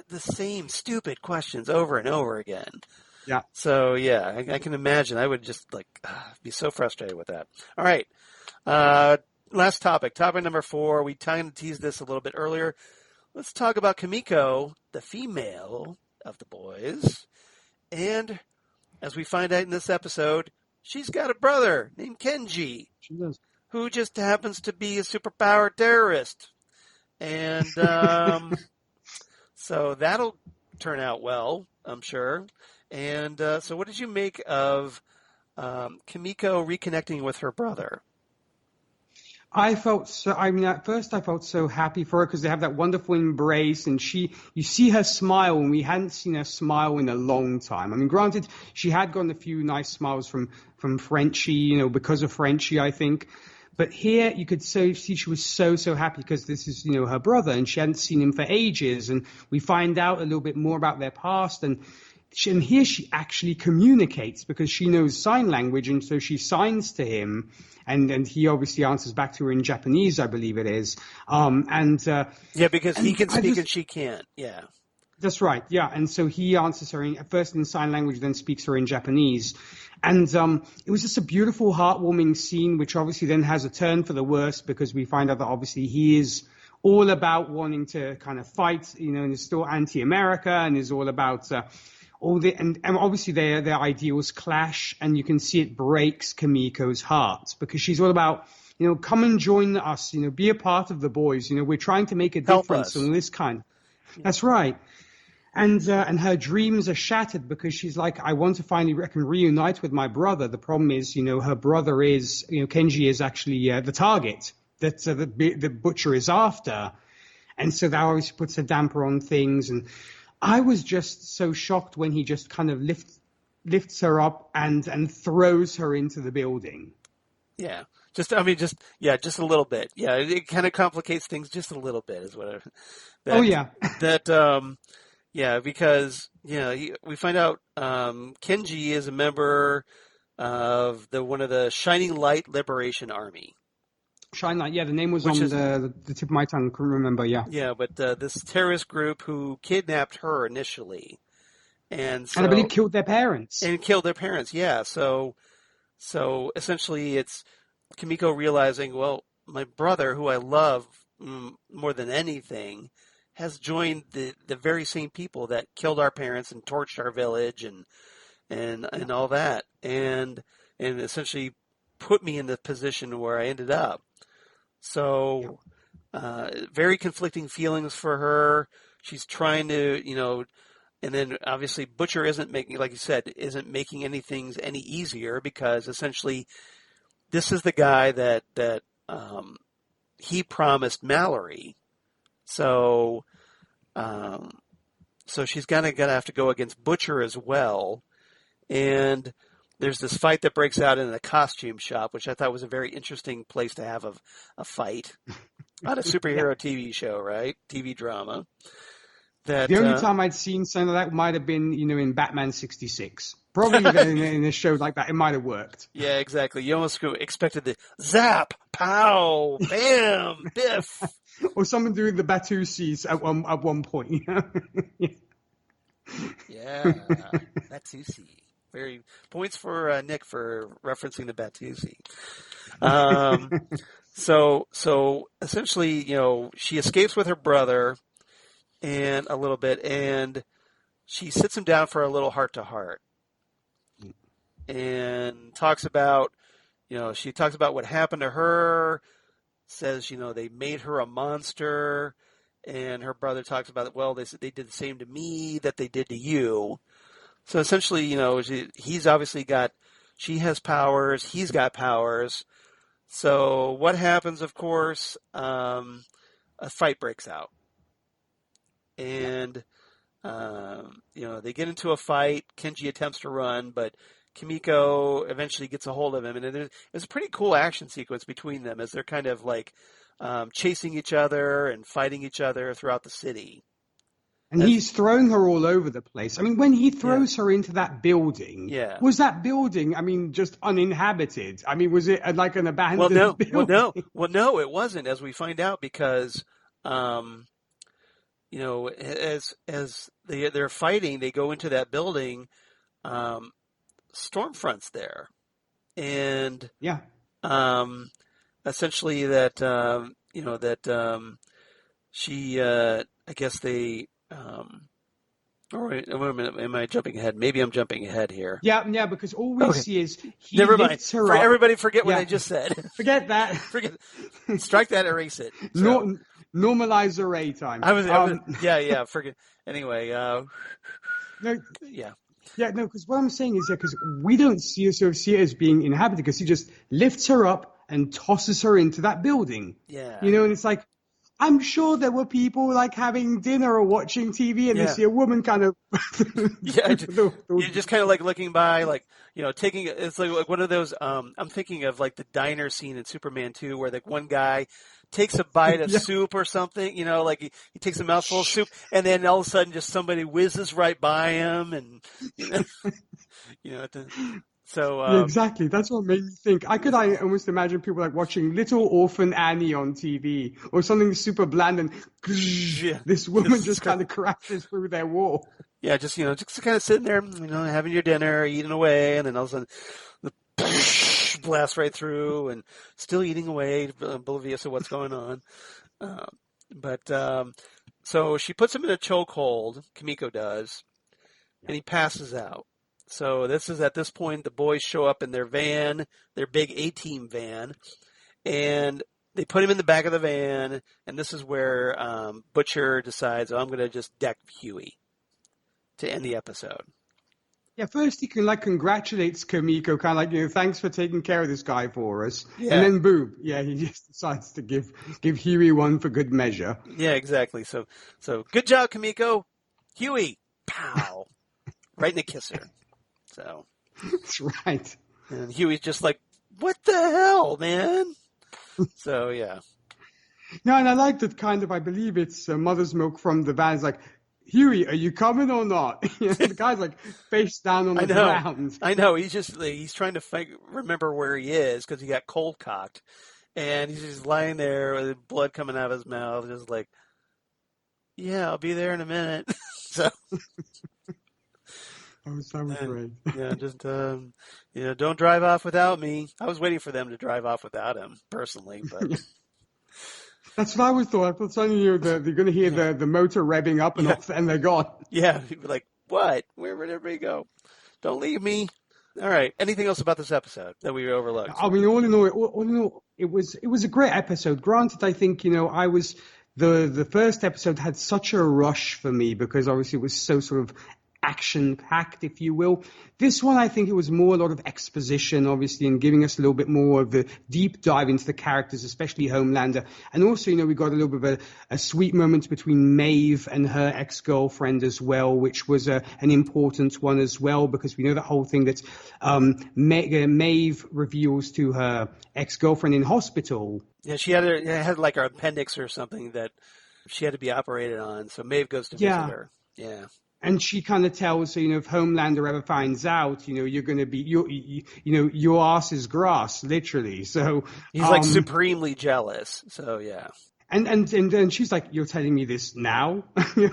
the same stupid questions over and over again. Yeah. So, I can imagine. I would just be so frustrated with that. All right. Last topic. Topic number 4. We kind of teased this a little bit earlier. Let's talk about Kimiko, the female of the boys. And as we find out in this episode, she's got a brother named Kenji. She does. Who just happens to be a superpower terrorist. And so that'll turn out well, I'm sure. And so what did you make of Kimiko reconnecting with her brother? At first I felt so happy for her because they have that wonderful embrace and you see her smile and we hadn't seen her smile in a long time. I mean, granted, she had gotten a few nice smiles from Frenchie, because of Frenchie, I think. But here you could see she was so happy because this is, her brother and she hadn't seen him for ages. And we find out a little bit more about their past and here she actually communicates because she knows sign language, and so she signs to him, and he obviously answers back to her in Japanese, I believe it is. Because he can speak and she can't. Yeah. That's right, yeah. And so he answers her first in sign language, then speaks her in Japanese. And it was just a beautiful, heartwarming scene, which obviously then has a turn for the worse because we find out that obviously he is all about wanting to kind of fight, and is still anti-America and is all about and obviously their ideals clash, and you can see it breaks Kimiko's heart because she's all about, come and join us, be a part of the boys, we're trying to make a difference and this kind. That's right. And her dreams are shattered because she's like, I want to finally reunite with my brother. The problem is, her brother is, Kenji is actually the target that the butcher is after. And so that obviously puts a damper on things. And I was just so shocked when he just kind of lifts her up and throws her into the building. Yeah. Just a little bit. Yeah. It kind of complicates things just a little bit is what yeah, because we find out Kenji is a member of one of the Shining Light Liberation Army. Shining Light, yeah, the name was on the tip of my tongue. I couldn't remember, yeah. Yeah, but this terrorist group who kidnapped her initially, and I believe killed their parents. Yeah. So essentially, it's Kimiko realizing, well, my brother, who I love more than anything, has joined the very same people that killed our parents and torched our village and all that, and essentially put me in the position where I ended up. So very conflicting feelings for her. She's trying to, and then obviously Butcher isn't making, like you said, isn't making anything any easier because essentially this is the guy that he promised Mallory. So she's gonna have to go against Butcher as well. And there's this fight that breaks out in a costume shop, which I thought was a very interesting place to have a fight on a superhero TV show, right? TV drama. The only time I'd seen something like that might have been, in Batman 66. Probably in a show like that, it might have worked. Yeah, exactly. You almost expected the zap, pow, bam, biff. Or someone doing the Batusis at one point. Yeah, Batusi. Very points for Nick for referencing the Batusi. So essentially, she escapes with her brother and a little bit, and she sits him down for a little heart-to-heart and talks about, what happened to her, says, they made her a monster, and her brother talks about, well, they did the same to me that they did to you. So essentially, he's obviously she has powers, he's got powers. So what happens, of course, a fight breaks out. And, they get into a fight. Kenji attempts to run, but Kimiko eventually gets a hold of him. And there's a pretty cool action sequence between them as they're kind of like chasing each other and fighting each other throughout the city. And he's throwing her all over the place. I mean, when he throws her into that building, was that building, just uninhabited? I mean, was it like an abandoned building? Well, no, it wasn't, as we find out, because, as they're fighting, they go into that building, Stormfront's there. And essentially that, she, I guess they... wait a minute, am I jumping ahead? Maybe I'm jumping ahead here. Yeah, because all we see is he Never mind. lifts her up. Everybody forget what I just said. Forget that. Strike that, erase it. So, normalize array time. Forget. Anyway, no, because what I'm saying is because we don't see it as being inhabited because he just lifts her up and tosses her into that building. Yeah. And it's like, I'm sure there were people like having dinner or watching TV and they see a woman kind of. You're just kind of like looking by, like, taking, it's like one of those, I'm thinking of like the diner scene in Superman 2 where like one guy takes a bite of soup or something, like he takes a mouthful of soup and then all of a sudden just somebody whizzes right by him and, So Yeah, exactly. That's what made me think. I almost imagine people like watching Little Orphan Annie on TV or something super bland, and yeah, this woman just kind of crashes through their wall. yeah, just kind of sitting there, having your dinner, eating away, and then all of a sudden the blast right through, and still eating away, oblivious of what's going on. Uh, but so she puts him in a chokehold. Kimiko does, and he passes out. So this is at this point the boys show up in their van, their big A-team van, and they put him in the back of the van. And this is where Butcher decides, I'm going to just deck Huey to end the episode. Yeah, first he congratulates Kimiko, kind of like, thanks for taking care of this guy for us. Yeah. And then boom, he just decides to give Huey one for good measure. Yeah, exactly. So good job, Kimiko. Huey, pow, right in the kisser. So that's right. And Huey's just like, what the hell, man? So yeah. No, and I like that I believe it's Mother's Milk from the van. It's like, Huey, are you coming or not? The guy's like face down on the ground. I know. He's trying to remember where he is because he got cold cocked, and he's just lying there with blood coming out of his mouth, just like, yeah, I'll be there in a minute. So. That was great. Yeah, just don't drive off without me. I was waiting for them to drive off without him personally, but. That's what I always thought. I thought suddenly they're going to hear the motor revving up and they're gone. Yeah, you'd be like, what? Where would everybody go? Don't leave me. All right. Anything else about this episode that we overlooked? I mean, all in all, it was a great episode. Granted, I think, I was the first episode had such a rush for me because obviously it was so sort of action-packed, if you will. This one, I think it was more a lot of exposition, obviously, and giving us a little bit more of the deep dive into the characters, especially Homelander. And also, we got a little bit of a sweet moment between Maeve and her ex-girlfriend as well, which was an important one as well, because we know that whole thing that Maeve reveals to her ex-girlfriend in hospital. Yeah, she had like her appendix or something that she had to be operated on, so Maeve goes to visit her. Yeah. And she kind of tells her, if Homelander ever finds out, you're going to be, your ass is grass, literally. So he's like supremely jealous. So yeah. And then she's like, you're telling me this now,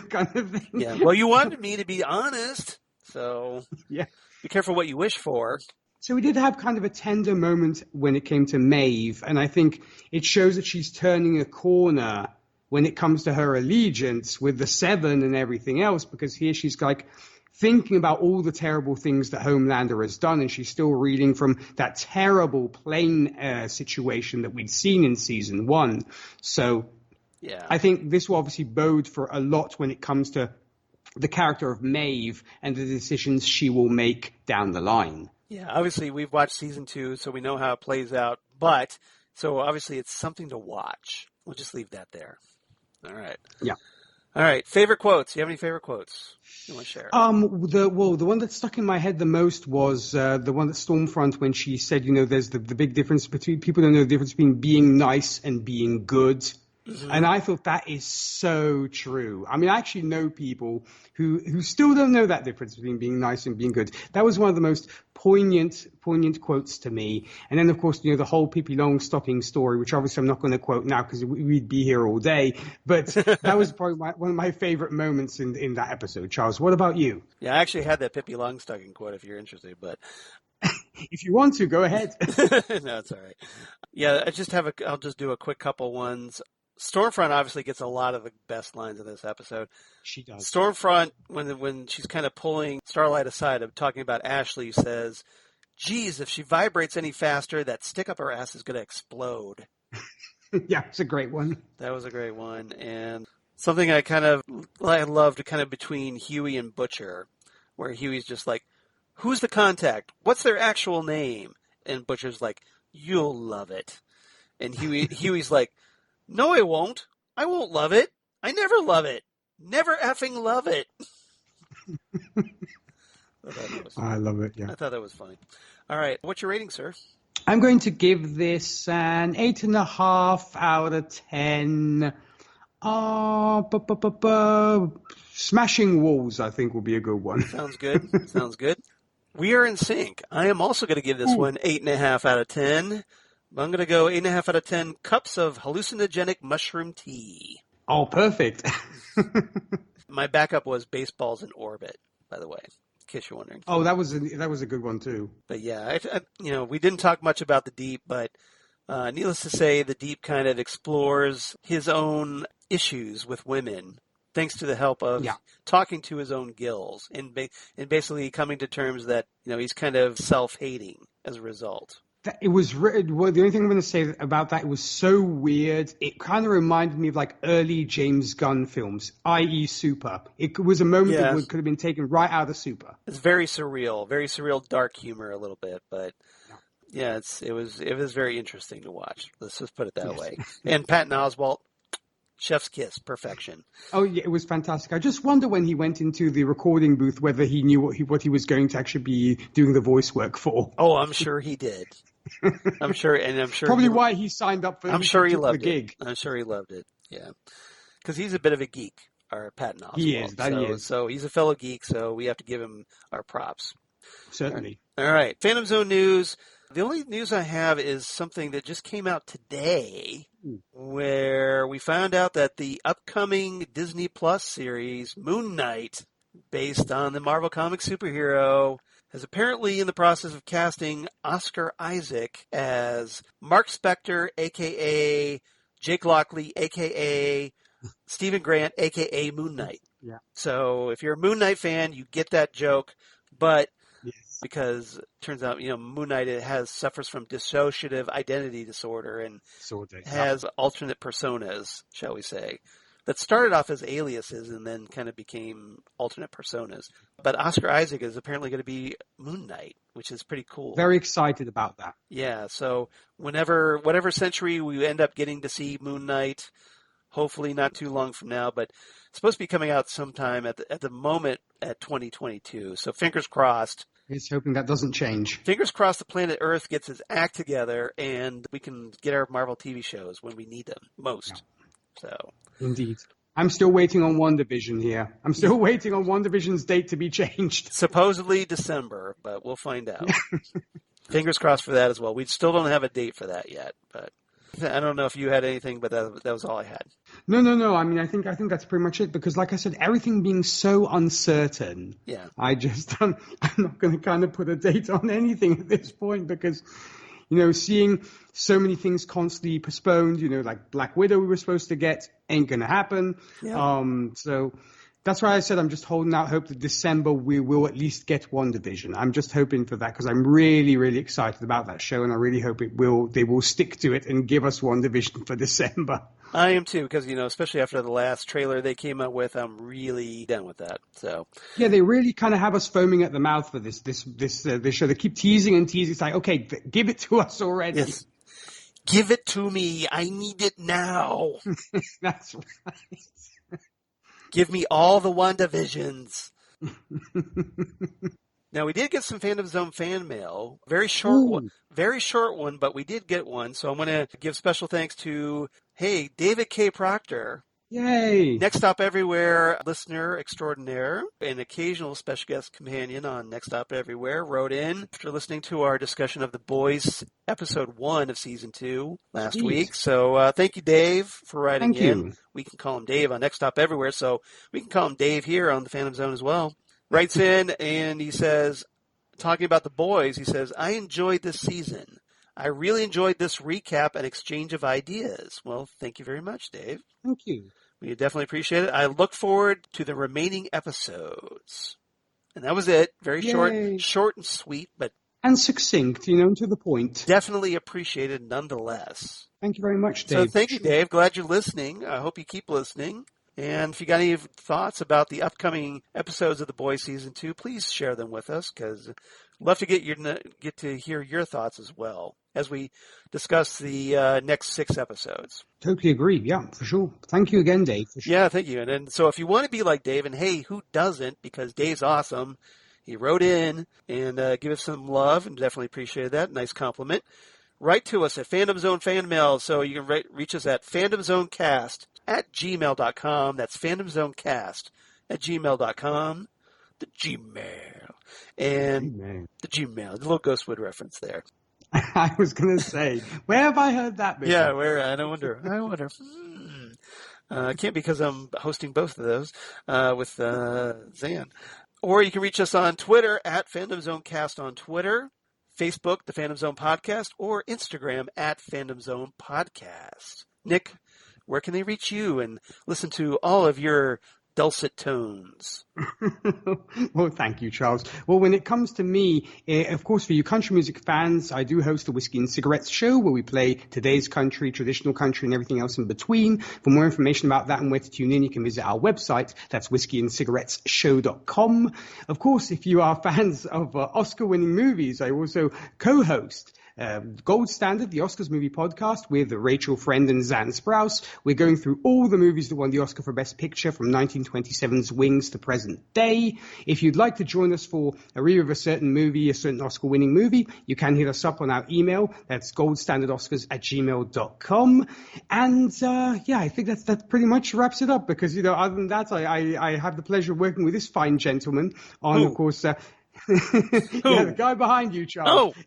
kind of thing. Yeah. Well, you wanted me to be honest, so yeah. Be careful what you wish for. So we did have kind of a tender moment when it came to Maeve, and I think it shows that she's turning a corner when it comes to her allegiance with the Seven and everything else, because here she's like thinking about all the terrible things that Homelander has done, and she's still reeling from that terrible plane situation that we'd seen in season 1. So yeah, I think this will obviously bode for a lot when it comes to the character of Maeve and the decisions she will make down the line. Yeah, obviously we've watched season 2, so we know how it plays out, but so obviously it's something to watch. We'll just leave that there. All right. Yeah. All right. Favorite quotes. Do you have any favorite quotes you want to share? The one that stuck in my head the most was the one at Stormfront when she said, there's the big difference between people don't know the difference between being nice and being good. Mm-hmm. And I thought that is so true. I mean, I actually know people who still don't know that difference between being nice and being good. That was one of the most poignant quotes to me. And then, of course, the whole Pippi Longstocking story, which obviously I'm not going to quote now because we'd be here all day. But that was probably one of my favorite moments in that episode. Charles, what about you? Yeah, I actually had that Pippi Longstocking quote if you're interested, but if you want to, go ahead. No, it's all right. Yeah, I'll just do a quick couple ones. Stormfront obviously gets a lot of the best lines in this episode. She does. Stormfront, when she's kind of pulling Starlight aside, of talking about Ashley, says, geez, if she vibrates any faster, that stick up her ass is going to explode. Yeah, it's a great one. That was a great one. And something I loved kind of between Huey and Butcher, where Huey's just like, who's the contact? What's their actual name? And Butcher's like, you'll love it. And Huey's like, no, I won't. I won't love it. I never love it. Never effing love it. I love it, yeah. I thought that was funny. All right. What's your rating, sir? I'm going to give this an 8.5 out of 10. Smashing Walls, I think, will be a good one. Sounds good. Sounds good. We are in sync. I am also going to give this one 8.5 out of 10. I'm going to go 8.5 out of 10 cups of hallucinogenic mushroom tea. Oh, perfect. My backup was Baseballs in Orbit, by the way, in case you're wondering. Oh, that was a good one too. But yeah, we didn't talk much about the Deep, but needless to say, the Deep kind of explores his own issues with women, thanks to the help of talking to his own gills and basically coming to terms that he's kind of self-hating as a result. It was the only thing I'm going to say about that, it was so weird. It kind of reminded me of like early James Gunn films, i.e. Super. It was a moment that could have been taken right out of Super. It's very surreal, dark humor a little bit, but yeah, it was very interesting to watch. Let's just put it that way. And Patton Oswalt, chef's kiss, perfection. Oh yeah, it was fantastic. I just wonder when he went into the recording booth whether he knew what he was going to actually be doing the voice work for. Oh, I'm sure he did. I'm sure probably why he signed up for. I'm sure he loved the gig. I'm sure he loved it. Yeah, because he's a bit of a geek. Our Patton Oswalt. He is. So he's a fellow geek. So we have to give him our props. Certainly. All right. Phantom Zone news. The only news I have is something that just came out today, where we found out that the upcoming Disney Plus series Moon Knight, based on the Marvel Comics superhero, is apparently in the process of casting Oscar Isaac as Mark Spector, a.k.a. Jake Lockley, a.k.a. Stephen Grant, a.k.a. Moon Knight. Yeah. So if you're a Moon Knight fan, you get that joke, but because it turns out, Moon Knight suffers from dissociative identity disorder and has alternate personas, shall we say, that started off as aliases and then kind of became alternate personas. But Oscar Isaac is apparently going to be Moon Knight, which is pretty cool. Very excited about that. Yeah, so whatever century we end up getting to see Moon Knight, hopefully not too long from now, but it's supposed to be coming out sometime at the moment at 2022. So fingers crossed. He's hoping that doesn't change. Fingers crossed the planet Earth gets its act together and we can get our Marvel TV shows when we need them most. Yeah. So indeed. I'm still waiting on WandaVision here. I'm still waiting on WandaVision's date to be changed. Supposedly December, but we'll find out. Fingers crossed for that as well. We still don't have a date for that yet, but I don't know if you had anything, but that was all I had. No. I mean, I think that's pretty much it because, like I said, everything being so uncertain. Yeah. I'm not going to kind of put a date on anything at this point because, seeing so many things constantly postponed, like Black Widow we were supposed to get ain't going to happen. Yeah. So that's why I said I'm just holding out hope that December we will at least get WandaVision. I'm just hoping for that because I'm really, really excited about that show, and I really hope they will stick to it and give us WandaVision for December. I am too, because especially after the last trailer they came out with, I'm really down with that. So yeah, they really kind of have us foaming at the mouth for this show. They keep teasing and teasing. It's like, okay, give it to us already. Yes. Give it to me. I need it now. That's right. Give me all the WandaVisions. Now, we did get some Phantom Zone fan mail. Very short one, but we did get one. So I'm going to give special thanks to, David K. Proctor. Yay! Next Stop Everywhere listener extraordinaire, an occasional special guest companion on Next Stop Everywhere, wrote in after listening to our discussion of The Boys, episode 1 of season 2 last week. So thank you, Dave, for writing in. We can call him Dave on Next Stop Everywhere, so we can call him Dave here on the Phantom Zone as well. Writes in and he says, talking about The Boys, he says, I enjoyed this season. I really enjoyed this recap and exchange of ideas. Well, thank you very much, Dave. Thank you. We definitely appreciate it. I look forward to the remaining episodes. And that was it. Very short and sweet, but and succinct, to the point. Definitely appreciated nonetheless. Thank you very much, Dave. So thank you, Dave. Glad you're listening. I hope you keep listening. And if you got any thoughts about the upcoming episodes of The Boys Season 2, please share them with us, because I'd love to get to hear your thoughts as well as we discuss the next 6 episodes. Totally agree. Yeah, for sure. Thank you again, Dave. For sure. Yeah, thank you. And then, so if you want to be like Dave, and hey, who doesn't? Because Dave's awesome. He wrote in and give us some love, and definitely appreciate that. Nice compliment. Write to us at Phantom Zone Fan Mail, so you can reach us at phantomzonecast@gmail.com. That's phantomzonecast@gmail.com. The Gmail. And Amen. the Gmail, the little Ghostwood reference there. I was going to say, where have I heard that before? Yeah, where, I wonder. Can't be because I'm hosting both of those with Zan. Or you can reach us on Twitter at Fandom Zone Cast on Twitter, Facebook, the Fandom Zone Podcast, or Instagram at Fandom Zone Podcast. Nick, where can they reach you and listen to all of your dulcet tones? Well, thank you, Charles. Well, when it comes to me, of course, for you country music fans, I do host the Whiskey and Cigarettes show where we play today's country, traditional country, and everything else in between. For more information about that and where to tune in, you can visit our website. That's whiskeyandcigarettesshow.com. Of course, if you are fans of Oscar-winning movies, I also co-host Gold Standard, the Oscars movie podcast with Rachel Friend and Zan Sprouse. We're going through all the movies that won the Oscar for Best Picture from 1927's Wings to present day. If you'd like to join us for a review of a certain movie, a certain Oscar-winning movie, you can hit us up on our email. That's goldstandardoscars@gmail.com. And I think that pretty much wraps it up because, other than that, I have the pleasure of working with this fine gentleman on, of course, the guy behind you, Charles. Oh,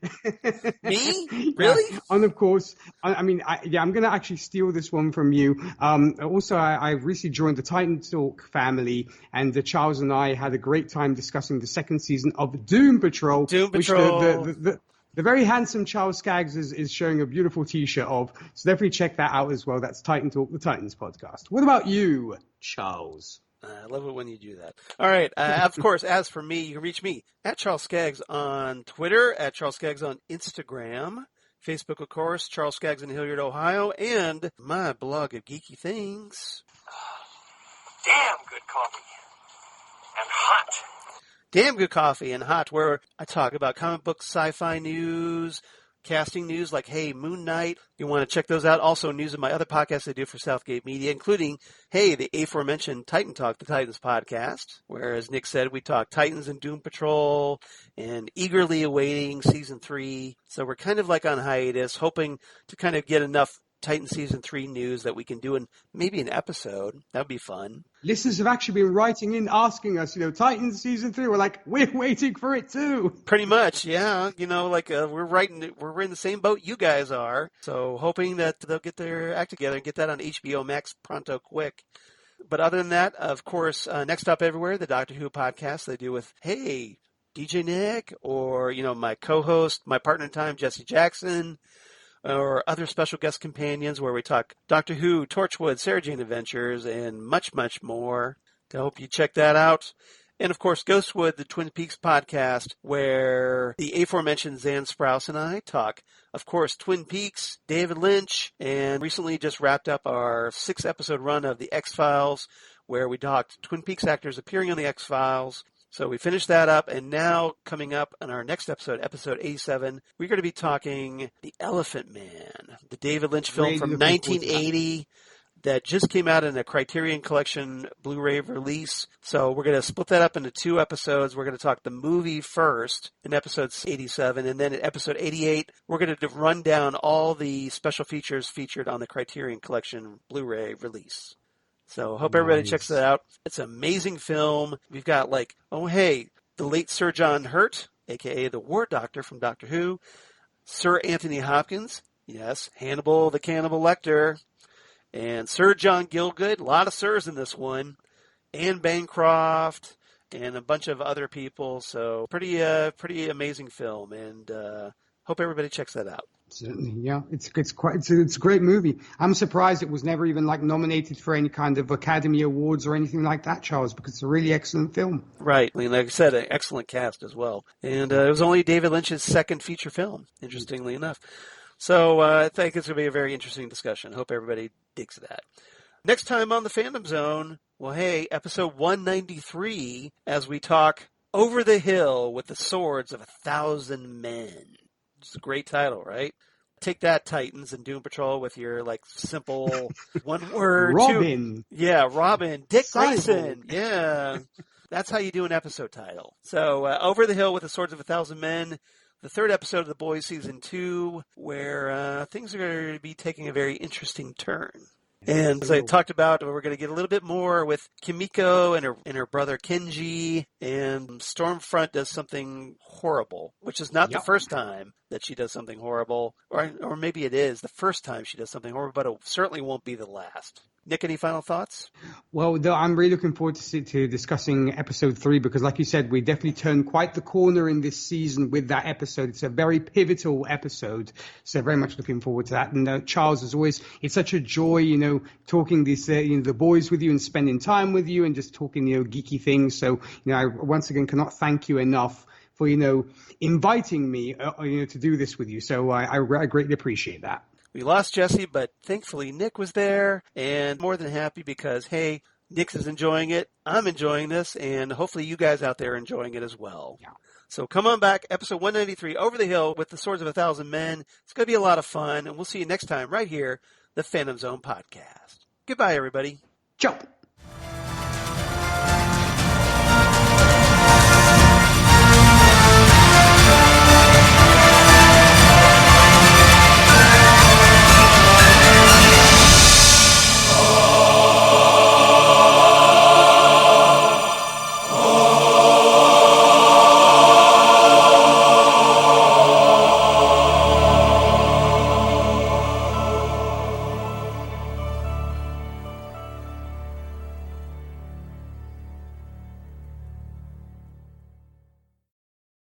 me? Really? Yeah. And of course, I'm going to actually steal this one from you. Also, I recently joined the Titan Talk family, and Charles and I had a great time discussing the second season of Doom Patrol. Which the very handsome Charles Skaggs is showing a beautiful T-shirt of. So definitely check that out as well. That's Titan Talk, the Titans podcast. What about you, Charles? I love it when you do that. All right. Of course, as for me, you can reach me at Charles Skaggs on Twitter, at Charles Skaggs on Instagram, Facebook, of course, Charles Skaggs in Hilliard, Ohio, and my blog of geeky things. Damn good coffee. And hot. Damn Good Coffee and Hot, where I talk about comic book sci-fi news, casting news like, hey, Moon Knight. You want to check those out. Also, news of my other podcasts I do for Southgate Media, including, hey, the aforementioned Titan Talk, the Titans podcast, where, as Nick said, we talk Titans and Doom Patrol and eagerly awaiting Season 3. So we're kind of like on hiatus, hoping to kind of get enough Titan Season 3 news that we can do in maybe an episode. That would be fun. Listeners have actually been writing in asking us, Titans Season 3, we're like, we're waiting for it too. Pretty much, yeah. We're in the same boat you guys are. So hoping that they'll get their act together and get that on HBO Max pronto quick. But other than that, of course, Next Up Everywhere, the Doctor Who podcast they do with, hey, DJ Nick, or, my co-host, my partner in time, Jesse Jackson, or other special guest companions where we talk Doctor Who, Torchwood, Sarah Jane Adventures, and much, much more. I hope you check that out. And, of course, Ghostwood, the Twin Peaks podcast, where the aforementioned Zan Sprouse and I talk, of course, Twin Peaks, David Lynch, and recently just wrapped up our 6-episode run of The X-Files, where we talked Twin Peaks actors appearing on The X-Files. So we finished that up, and now coming up on our next episode, episode 87, we're going to be talking The Elephant Man, the David Lynch film from 1980 that just came out in a Criterion Collection Blu-ray release. So we're going to split that up into 2 episodes. We're going to talk the movie first in episode 87, and then in episode 88, we're going to run down all the special features featured on the Criterion Collection Blu-ray release. So hope everybody checks that out. It's an amazing film. We've got the late Sir John Hurt, a.k.a. the War Doctor from Doctor Who, Sir Anthony Hopkins, yes, Hannibal the Cannibal Lecter, and Sir John Gielgud, a lot of sirs in this one, Anne Bancroft, and a bunch of other people. So pretty amazing film, and hope everybody checks that out. Certainly, yeah. It's a great movie. I'm surprised it was never even nominated for any kind of Academy Awards or anything like that, Charles, because it's a really excellent film. Right. I mean, like I said, an excellent cast as well. And it was only David Lynch's second feature film, interestingly enough. So I think it's going to be a very interesting discussion. Hope everybody digs that. Next time on the Fandom Zone, episode 193, as we talk Over the Hill with the Swords of 1,000 Men. It's a great title, right? Take that, Titans and Doom Patrol, with your simple one word. Robin. Robin. Dick Grayson. Yeah. That's how you do an episode title. So, Over the Hill with the Swords of 1,000 Men, the 3rd episode of The Boys Season 2, where things are going to be taking a very interesting turn. And as I talked about, we're going to get a little bit more with Kimiko and her brother Kenji, and Stormfront does something horrible, which is not the first time that she does something horrible, or maybe it is the first time she does something horrible, but it certainly won't be the last. Nick, any final thoughts? Well, I'm really looking forward to discussing episode 3 because, like you said, we definitely turned quite the corner in this season with that episode. It's a very pivotal episode, so very much looking forward to that. And Charles, as always, it's such a joy, talking this, the boys with you and spending time with you and just talking, geeky things. So, I once again cannot thank you enough for, inviting me, to do this with you. So I greatly appreciate that. We lost Jesse, but thankfully Nick was there and more than happy because, hey, Nick is enjoying it, I'm enjoying this, and hopefully you guys out there are enjoying it as well. Yeah. So come on back, episode 193, Over the Hill with the Swords of 1,000 Men. It's going to be a lot of fun, and we'll see you next time right here, the Phantom Zone Podcast. Goodbye, everybody. Ciao.